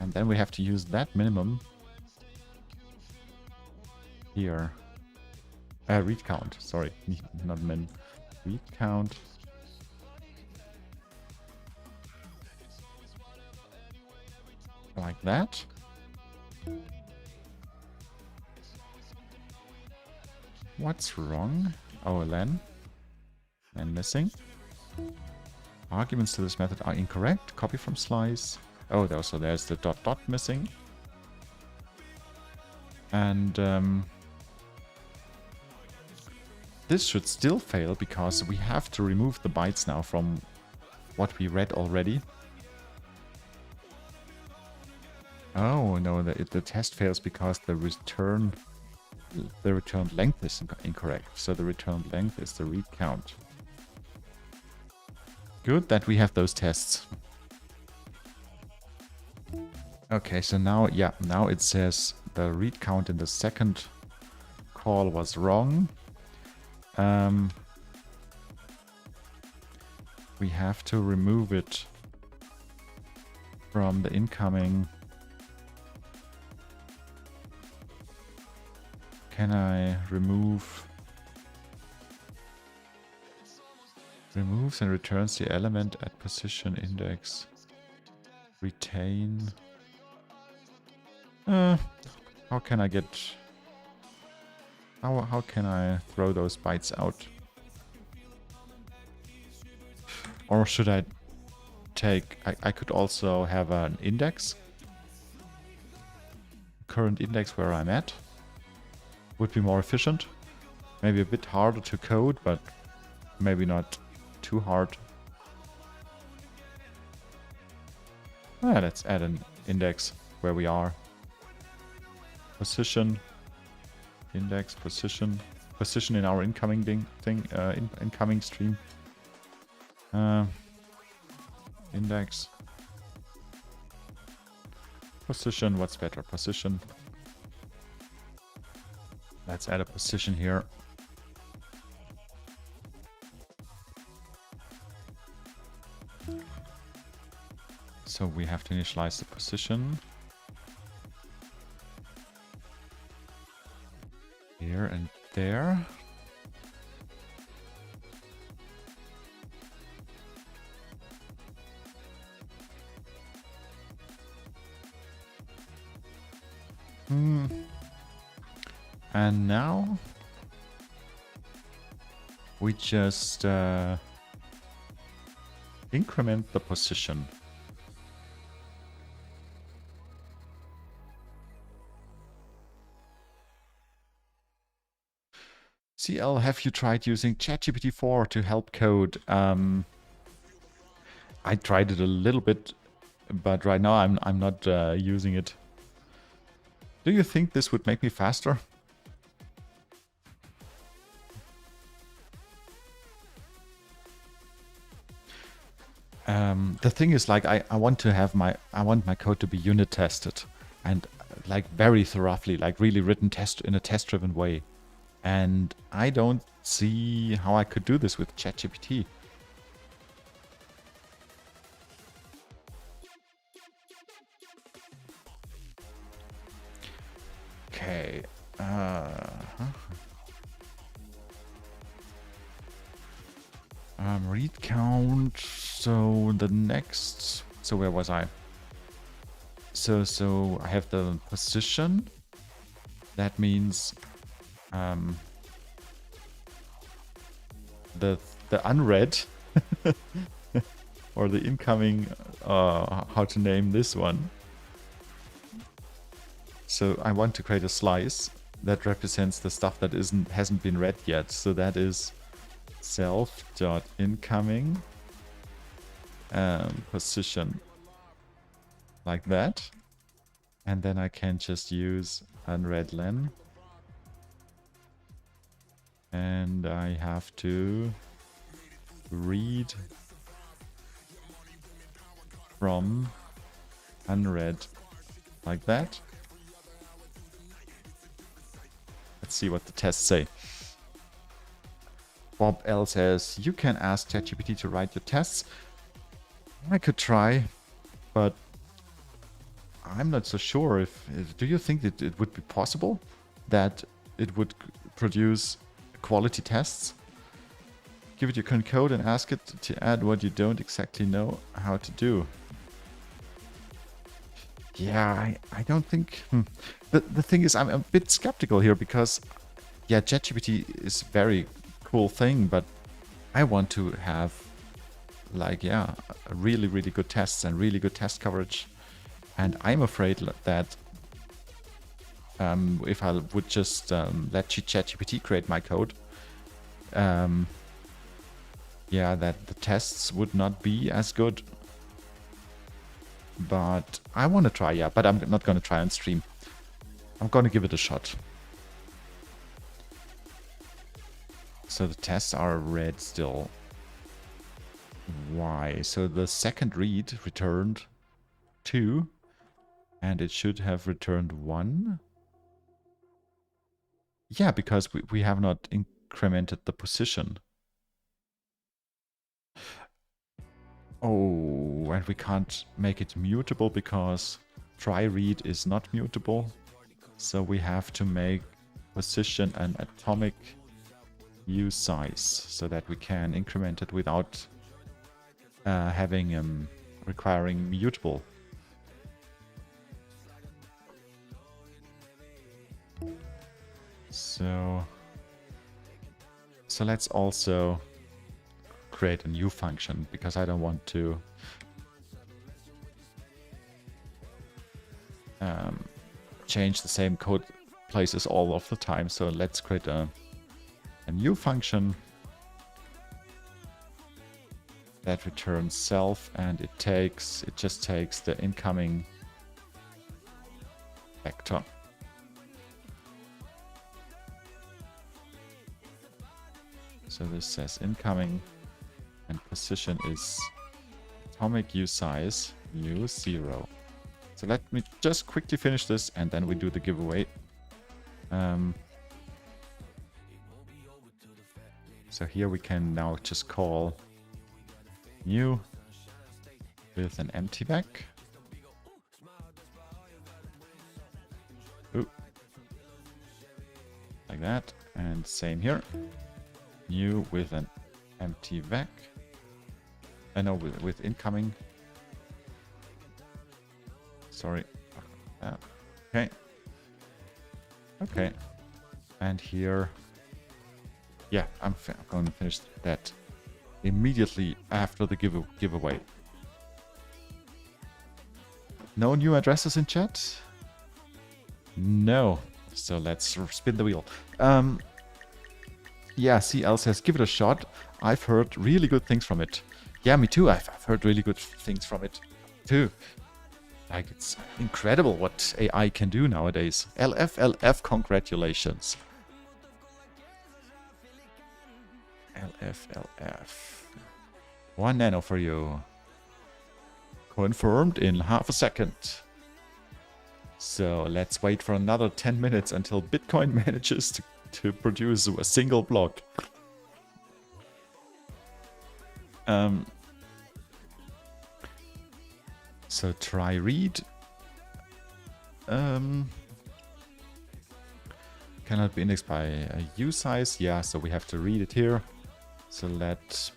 And then we have to use that minimum here. Read count, sorry, not min. Read count. Like that. What's wrong? Oh, len. Len missing. Arguments to this method are incorrect. Copy from slice. Oh, so there's the dot dot missing. And this should still fail because we have to remove the bytes now from what we read already. Oh no, the test fails because the return length is incorrect. So the return length is the read count. Good that we have those tests. Okay, so now, yeah, now it says the read count in the second call was wrong. We have to remove it from the incoming. Can I remove? Removes and returns the element at position index. Retain. How can I get... How can I throw those bytes out? Or should I take... I could also have an index. Current index where I'm at. Would be more efficient. Maybe a bit harder to code, but maybe not too hard. Let's add an index where we are. Position, index, position in our incoming incoming stream. Index, position. What's better? Position. Let's add a position here. So we have to initialize the position. Here and there. And now we just increment the position. CL, have you tried using ChatGPT 4 to help code? I tried it a little bit, but right now I'm not using it. Do you think this would make me faster? The thing is, like, I want to have my code to be unit tested and like very thoroughly, like really written test in a test-driven way. And I don't see how I could do this with ChatGPT. Okay. Read count. So the next. So where was I? So I have the position. That means the unread or the incoming. How to name this one? So I want to create a slice that represents the stuff that hasn't been read yet. So that is self.incoming position like that. And then I can just use unread len. And I have to read from unread like that. Let's see what the tests say. Bob L says, you can ask ChatGPT to write your tests. I could try, but I'm not so sure if... Do you think that it would be possible that it would produce quality tests? Give it your current code and ask it to add what you don't exactly know how to do. Yeah, I don't think... The thing is, I'm a bit skeptical here because, yeah, ChatGPT is a very cool thing, but I want to have, like, yeah, really, really good tests and really good test coverage. And I'm afraid that if I would just let ChatGPT create my code, yeah, that the tests would not be as good. But I want to try, yeah, but I'm not going to try on stream. I'm going to give it a shot. So the tests are read still. Why? So the second read returned 2, and it should have returned 1. Yeah, because we have not incremented the position. Oh, and we can't make it mutable because try read is not mutable. So we have to make position an atomic use size so that we can increment it without having requiring mutable. So let's also create a new function because I don't want to change the same code places all of the time. So let's create a new function that returns self, and it just takes the incoming vector. So this says incoming, and position is atomic use size use 0. So let me just quickly finish this, and then we do the giveaway. So here we can now just call new with an empty vec. Ooh. Like that, and same here. New with an empty vec. No, with incoming. Sorry. Okay. Okay. And here Yeah, I'm going to finish that immediately after the giveaway. No new addresses in chat? No. So let's spin the wheel. Yeah, CL says, give it a shot. I've heard really good things from it. Yeah, me too. I've heard really good things from it too. Like, it's incredible what AI can do nowadays. LF, congratulations. LF. 1 nano for you. Confirmed in half a second. So let's wait for another 10 minutes until Bitcoin manages to produce a single block. So try read. Cannot be indexed by a U size. Yeah, so we have to read it here. So let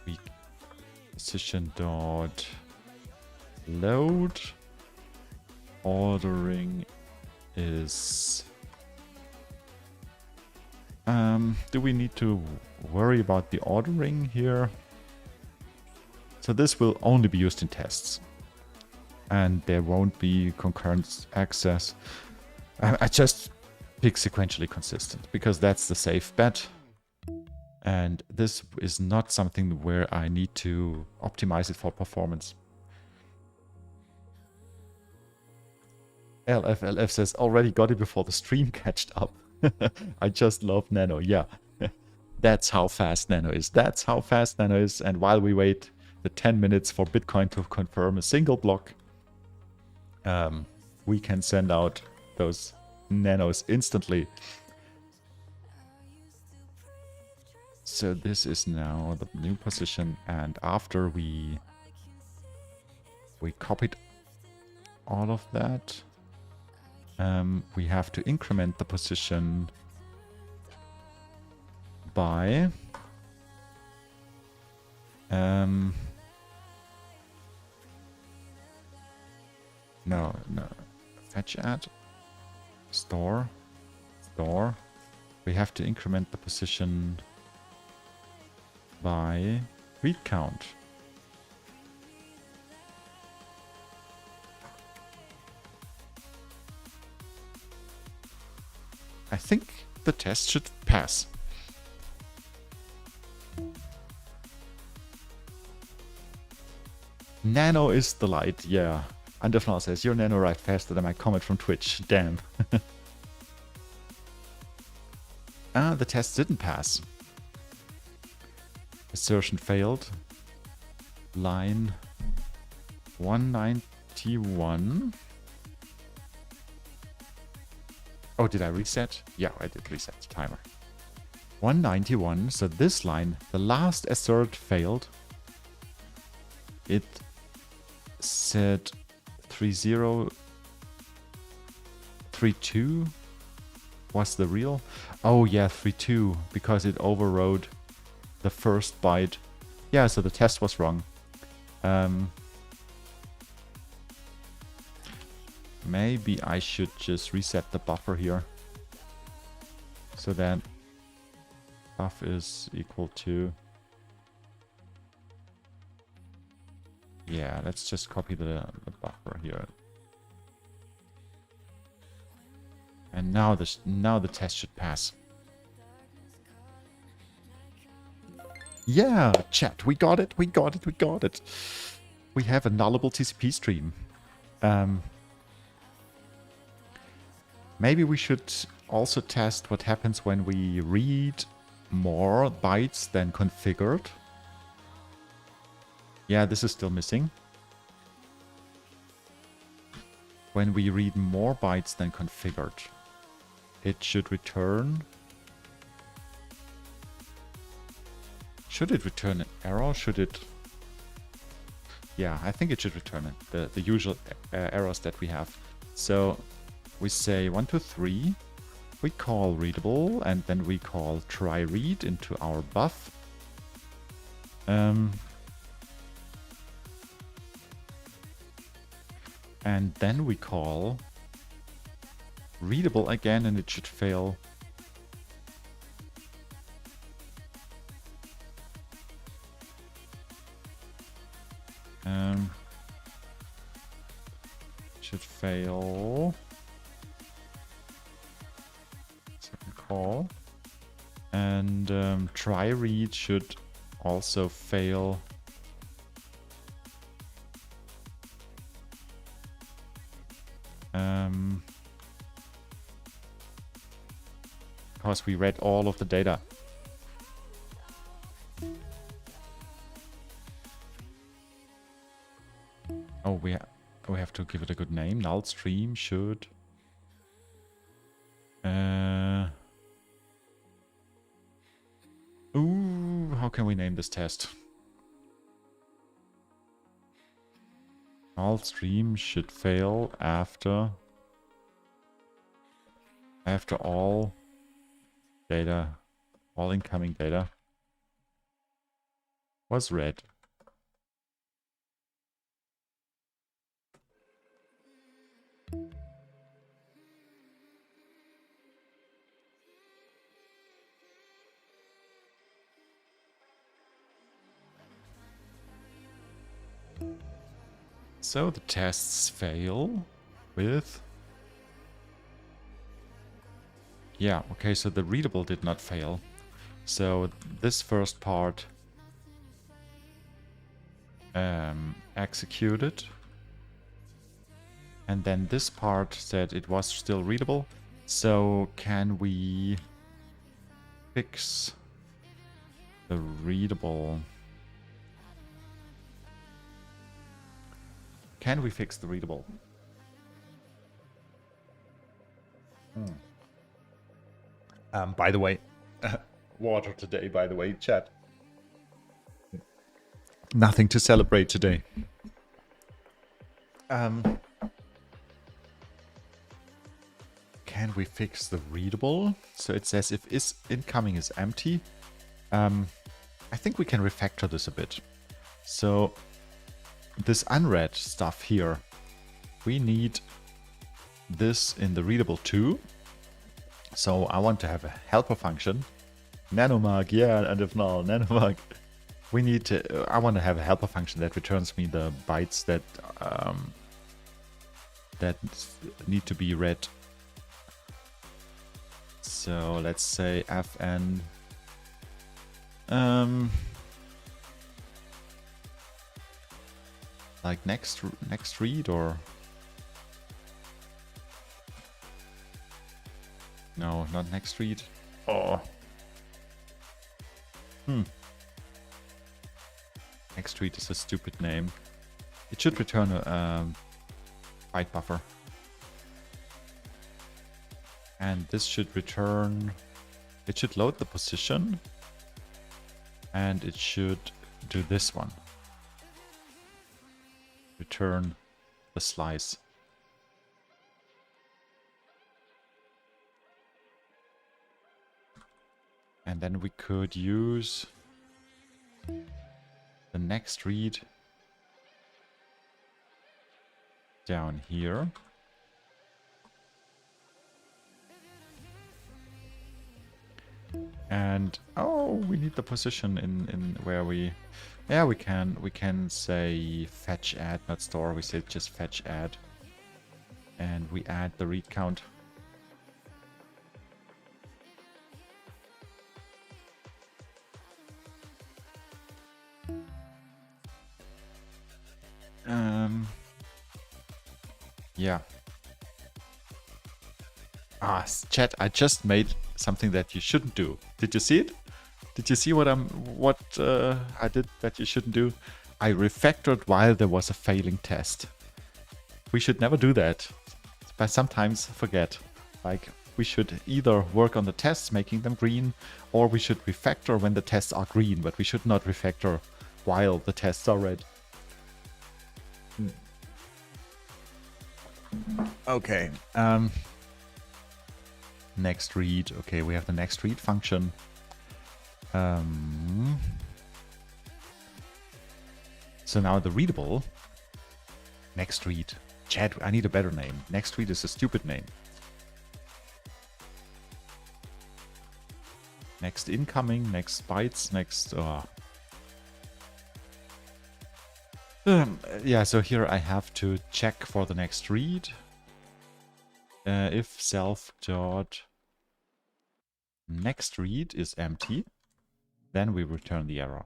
we position dot load ordering is do we need to worry about the ordering here? So this will only be used in tests and there won't be concurrent access. I just pick sequentially consistent because that's the safe bet. And this is not something where I need to optimize it for performance. LF says, already got it before the stream catched up. I just love Nano. Yeah, that's how fast Nano is. That's how fast Nano is. And while we wait the 10 minutes for Bitcoin to confirm a single block, we can send out those nanos instantly. So this is now the new position, and after we copied all of that, we have to increment the position by no, fetch add, store. We have to increment the position by read count. I think the test should pass. Nano is the light, yeah. Underflower says, your Nano arrived faster than my comment from Twitch. Damn. The test didn't pass. Assertion failed. Line 191. Oh, did I reset? Yeah, I did reset the timer. 191, so this line, the last assert failed. It said 3032 was the real. Oh yeah, 32, because it overrode the first byte. Yeah, so the test was wrong. Maybe I should just reset the buffer here. So that buff is equal to... Yeah, let's just copy the buffer here. And now the test should pass. Yeah, chat, we got it. We have a nullable TCP stream. Maybe we should also test what happens when we read more bytes than configured. Yeah, this is still missing. When we read more bytes than configured, it should return... Should it return an error? Should it... Yeah, I think it should return it, the usual errors that we have. So we say 1, 2, 3. We call readable, and then we call try read into our buff. And then we call readable again, and it should fail Should fail. Second call. And try read should also fail. Because we read all of the data. Oh, we have to give it a good name. Null stream should. Ooh, how can we name this test? Null stream should fail after all data, all incoming data was read. So the tests fail with... Yeah, okay, so the readable did not fail. So this first part executed. And then this part said it was still readable. So can we fix the readable? Can we fix the readable? By the way, water today, by the way, chat. Nothing to celebrate today. Can we fix the readable? So it says if is incoming is empty. I think we can refactor this a bit. So this unread stuff here, we need this in the readable too. So I want to have a helper function. Nanomag, yeah, and if null, nanomag. We need to, I want to have a helper function that returns me the bytes that that need to be read. So let's say fn like next read, or no, not next read. Oh. Next read is a stupid name. It should return a byte buffer. And this should return, it should load the position, and it should do this one. Return the slice. And then we could use the next read down here. And oh, we need the position in where we, yeah, we can say fetch add, not store. We say just fetch add, and we add the read count. Yeah. Chat, I just made something that you shouldn't do. Did you see it? Did you see what I did that you shouldn't do? I refactored while there was a failing test. We should never do that. But sometimes forget. Like, we should either work on the tests, making them green, or we should refactor when the tests are green, but we should not refactor while the tests are red. Okay. Next read. Okay, we have the next read function. So now the readable. Next read. Chat, I need a better name. Next read is a stupid name. Next incoming, next bytes, next... Yeah, so here I have to check for the next read. If self dot next read is empty, then we return the error.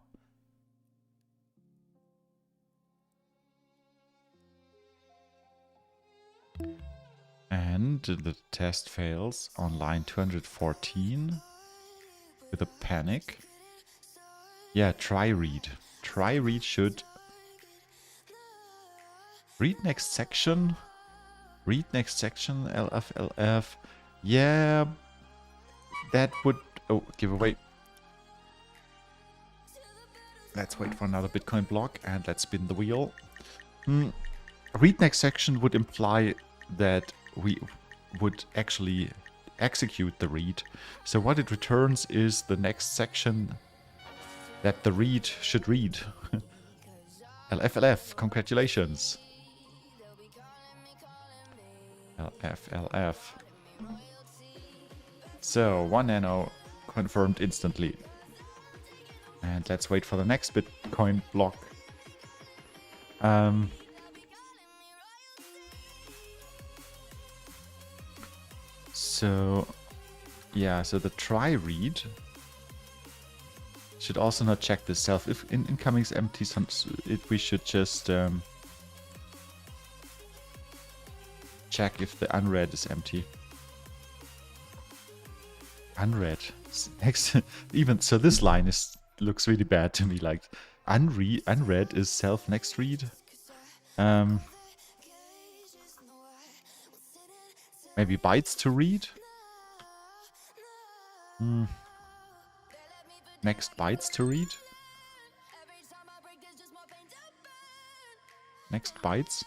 And the test fails on line 214 with a panic. Yeah, try read. Try read should read next section. Read next section, LF. Yeah, that would... Oh, giveaway. Let's wait for another Bitcoin block and let's spin the wheel. Read next section would imply that we would actually execute the read. So what it returns is the next section that the read should read. LF, congratulations. LF. So, 1 nano confirmed instantly. And let's wait for the next Bitcoin block. So, yeah, so the try read should also not check the self. If incoming is empty, we should just check if the unread is empty. Unread. Next, even so, this line looks really bad to me. Like unread is self next read. Maybe bytes to read. Next bytes to read. Next bytes.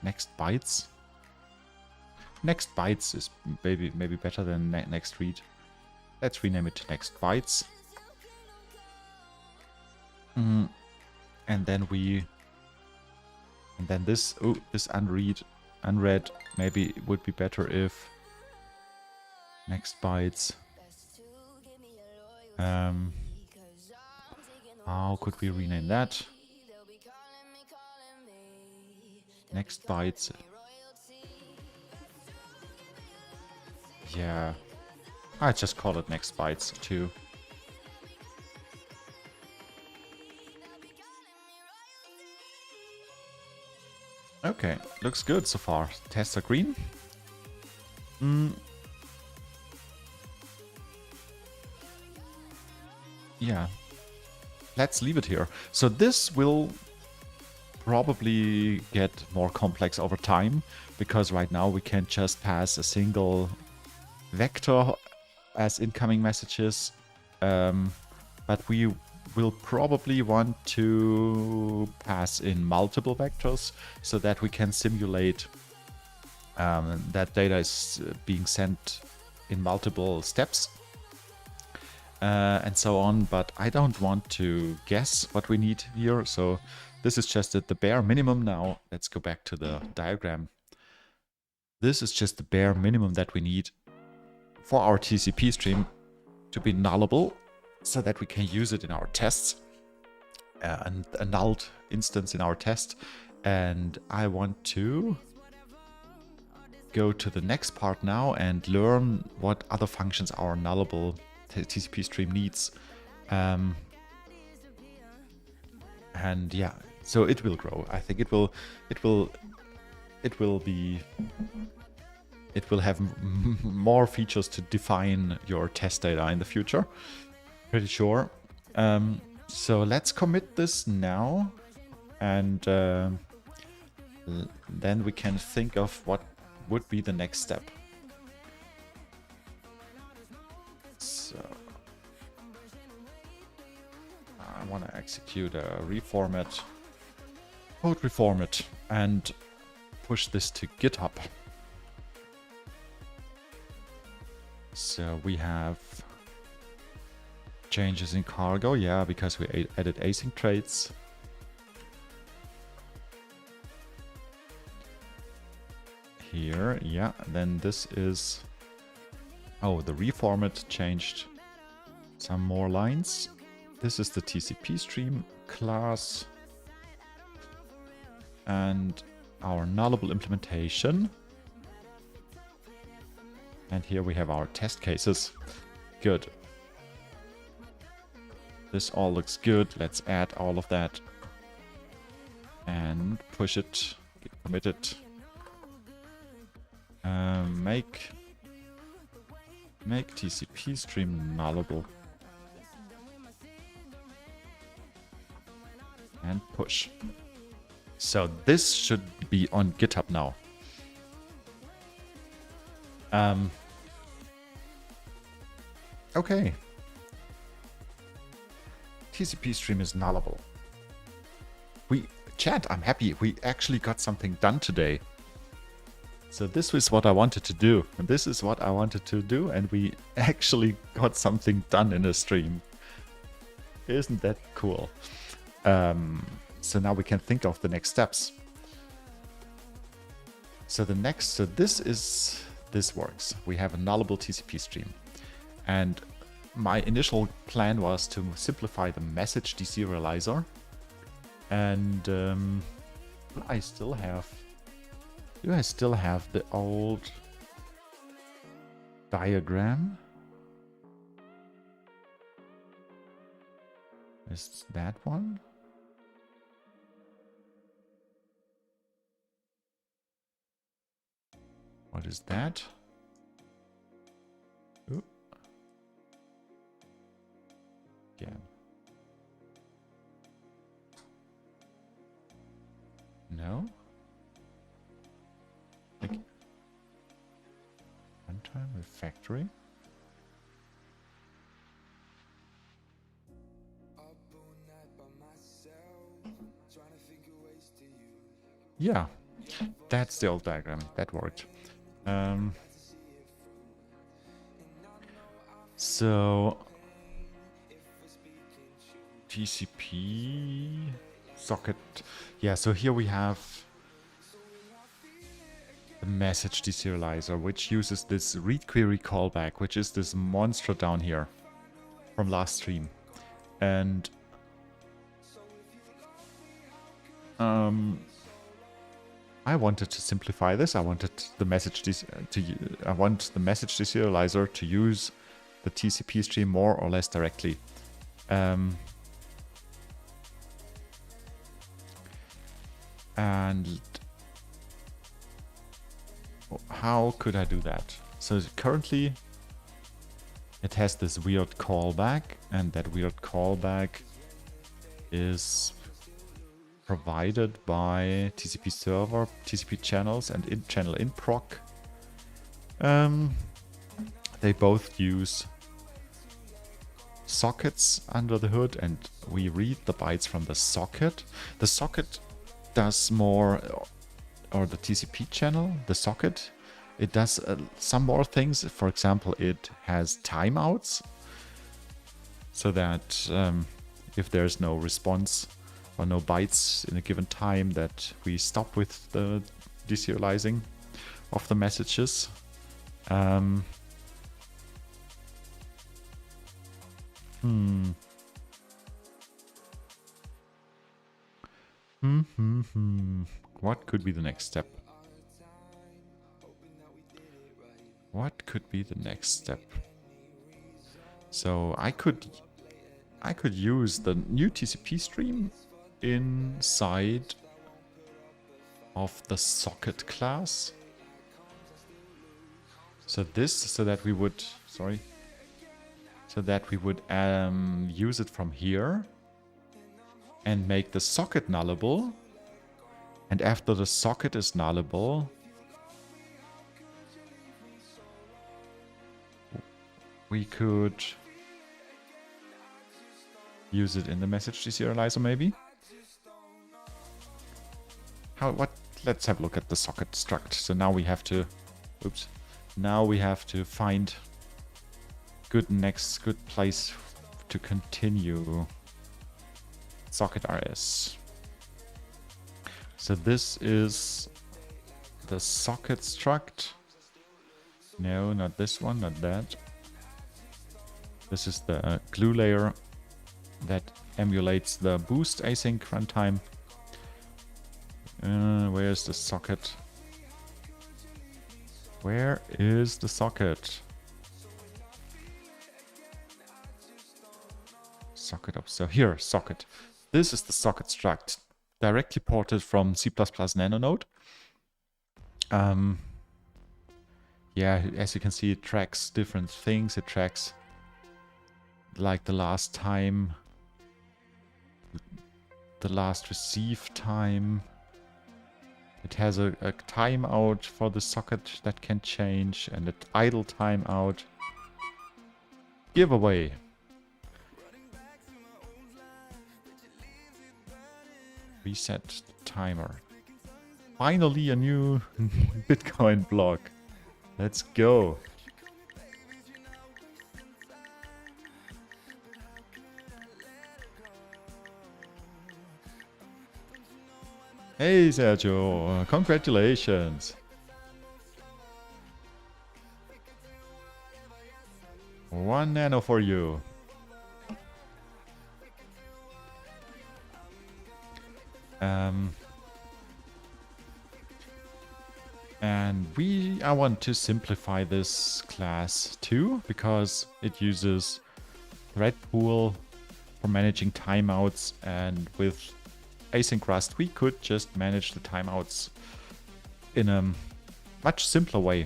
Next bytes. Next bytes is maybe better than next read. Let's rename it to next bytes. And then this unread maybe it would be better if next bytes. How could we rename that? Next bytes. Yeah, I just call it next bytes too. Okay, looks good so far. Tests are green. Yeah, let's leave it here. So this will probably get more complex over time, because right now we can just pass a single vector as incoming messages, but we will probably want to pass in multiple vectors so that we can simulate that data is being sent in multiple steps and so on. But I don't want to guess what we need here, so this is just at the bare minimum now. Let's go back to the diagram. This is just the bare minimum that we need for our TcpStream to be nullable, so that we can use it in our tests, and a nulled instance in our test. And I want to go to the next part now and learn what other functions our nullable TcpStream needs. And yeah, so it will grow. I think it will have more features to define your test data in the future. Pretty sure. So let's commit this now, and then we can think of what would be the next step. So I want to execute a reformat, code reformat, and push this to GitHub. So we have changes in cargo, yeah, because we added async traits. Here, yeah, then this is... Oh, the reformat changed some more lines. This is the TcpStream class and our nullable implementation. And here we have our test cases. Good. This all looks good. Let's add all of that and push it. Get committed. Make TcpStream nullable. And push. So this should be on GitHub now. Okay. TcpStream is nullable. Chat, I'm happy. We actually got something done today. So this was what I wanted to do. And this is what I wanted to do. And we actually got something done in a stream. Isn't that cool? So now we can think of the next steps. So this works. We have a nullable TcpStream. And my initial plan was to simplify the message deserializer. And do I still have the old diagram? Is that one? What is that? Ooh. Again. No? Like runtime refactory? Yeah, that's the old diagram. That worked. So TCP socket. Yeah, so here we have the message deserializer, which uses this read query callback, which is this monster down here from last stream. And I wanted to simplify this. I wanted the message deserializer to use the TcpStream more or less directly. And how could I do that? So currently it has this weird callback, and that weird callback is provided by TCP server, TCP channels, and channel in proc. They both use sockets under the hood, and we read the bytes from the socket. The socket does more, or the TCP channel, the socket, it does some more things. For example, it has timeouts, so that if there's no response or no bytes in a given time, that we stop with the deserializing of the messages. What could be the next step? What could be the next step? So I could use the new TcpStream inside of the socket class. So that we would use it from here and make the socket nullable. And after the socket is nullable, we could use it in the message deserializer, maybe. Let's have a look at the socket struct. So now we have to, now we have to find good place to continue socket RS. So this is the socket struct. No, not this one, not that. This is the glue layer that emulates the boost async runtime. Where's the socket? Where is the socket? Socket up. So here, socket. This is the socket struct, directly ported from C++ Nano node. Yeah, as you can see, it tracks different things. It tracks like the last time, the last receive time. It has a timeout for the socket that can change, and an idle timeout. Giveaway. Reset timer. Finally a new Bitcoin block. Let's go. Hey Sergio, congratulations. 1 nano for you. And I want to simplify this class too, because it uses thread pool for managing timeouts, and with async Rust we could just manage the timeouts in a much simpler way.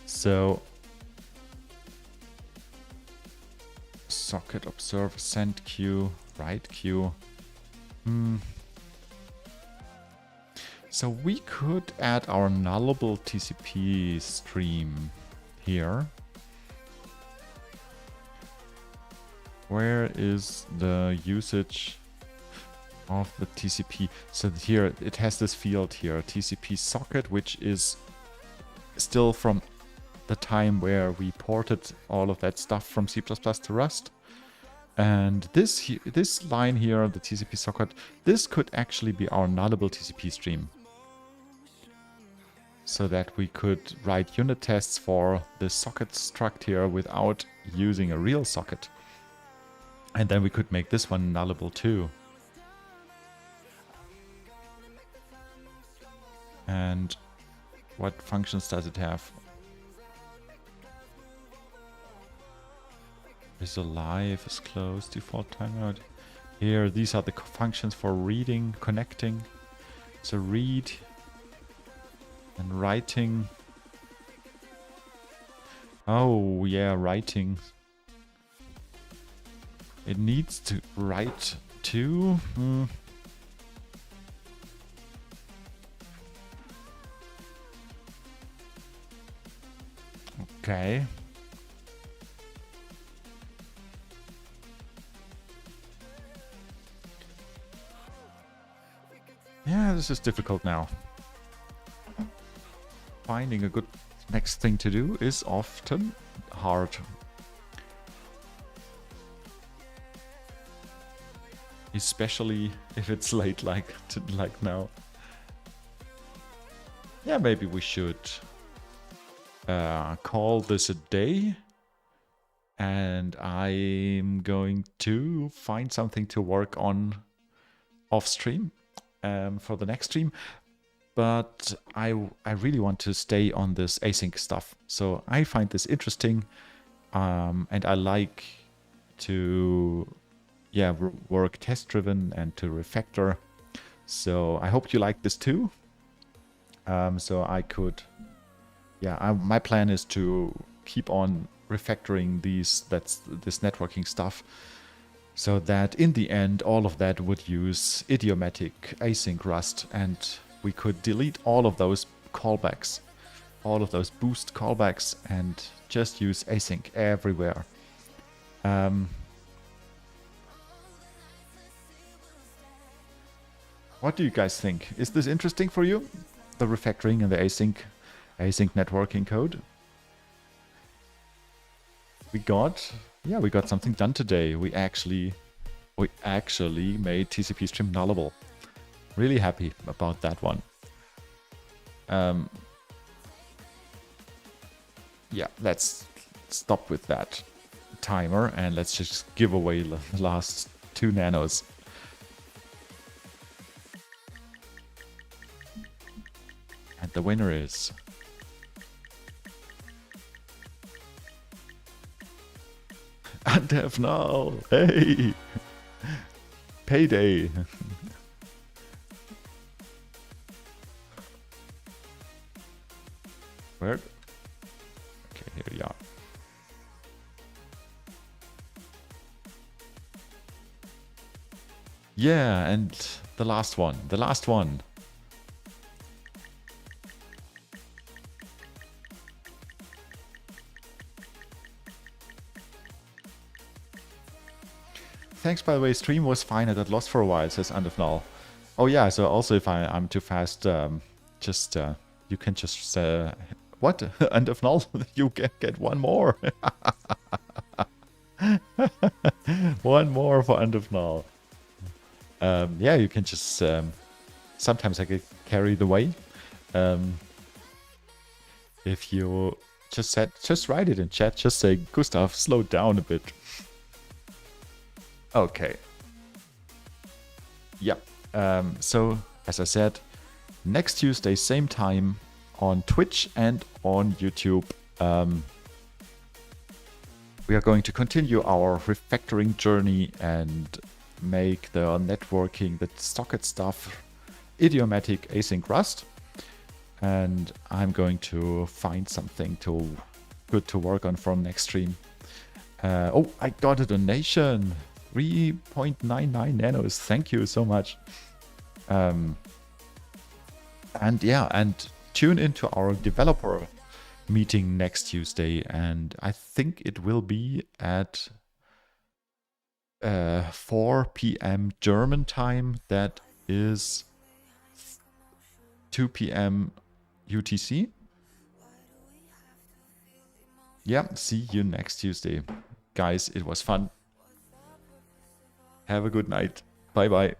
So socket observe send queue, write queue. So we could add our nullable TcpStream here. Where is the usage of the TCP? So here it has this field here, TCP socket, which is still from the time where we ported all of that stuff from C++ to Rust. And this line here, the TCP socket, this could actually be our nullable TCP stream. So that we could write unit tests for the socket struct here without using a real socket. And then we could make this one nullable too. And what functions does it have? Is alive, is closed, default timeout. Here, these are the functions for reading, connecting. So read and writing. Oh yeah, writing. It needs to write too. Okay. Yeah, this is difficult now. Finding a good next thing to do is often hard. Especially if it's late like now. Yeah, maybe we should call this a day. And I'm going to find something to work on off stream for the next stream. But I really want to stay on this async stuff. So I find this interesting, and I like to work test driven and to refactor. So I hope you like this too. So I could, my plan is to keep on refactoring this networking stuff, so that in the end all of that would use idiomatic async Rust, and we could delete all of those callbacks, all of those boost callbacks, and just use async everywhere. What do you guys think? Is this interesting for you? The refactoring and the async networking code? We got something done today. We actually made TcpStream nullable. Really happy about that one. Let's stop with that. timer and let's just give away the last 2 nanos. And the winner is... Andefnal! Hey! Payday! Where? Okay, here we are. Yeah, and the last one. The last one. Thanks, by the way. Stream was fine. I got lost for a while, says Andefnal. Oh yeah, so also if I'm too fast, just you can just what? Andefnal, you get one more. One more for Andefnal. Yeah, you can just sometimes I get carried away. If you just write it in chat, just say Gustav, slow down a bit. Okay. Yep. So, as I said, next Tuesday, same time on Twitch and on YouTube. We are going to continue our refactoring journey and make the networking, the socket stuff, idiomatic async Rust. And I'm going to find something good to work on from next stream. Oh, I got a donation. 3.99 nanos. Thank you so much. And yeah, and tune into our developer meeting next Tuesday. And I think it will be at 4 p.m. German time. That is 2 p.m. UTC. Yeah, see you next Tuesday. Guys, it was fun. Have a good night. Bye-bye.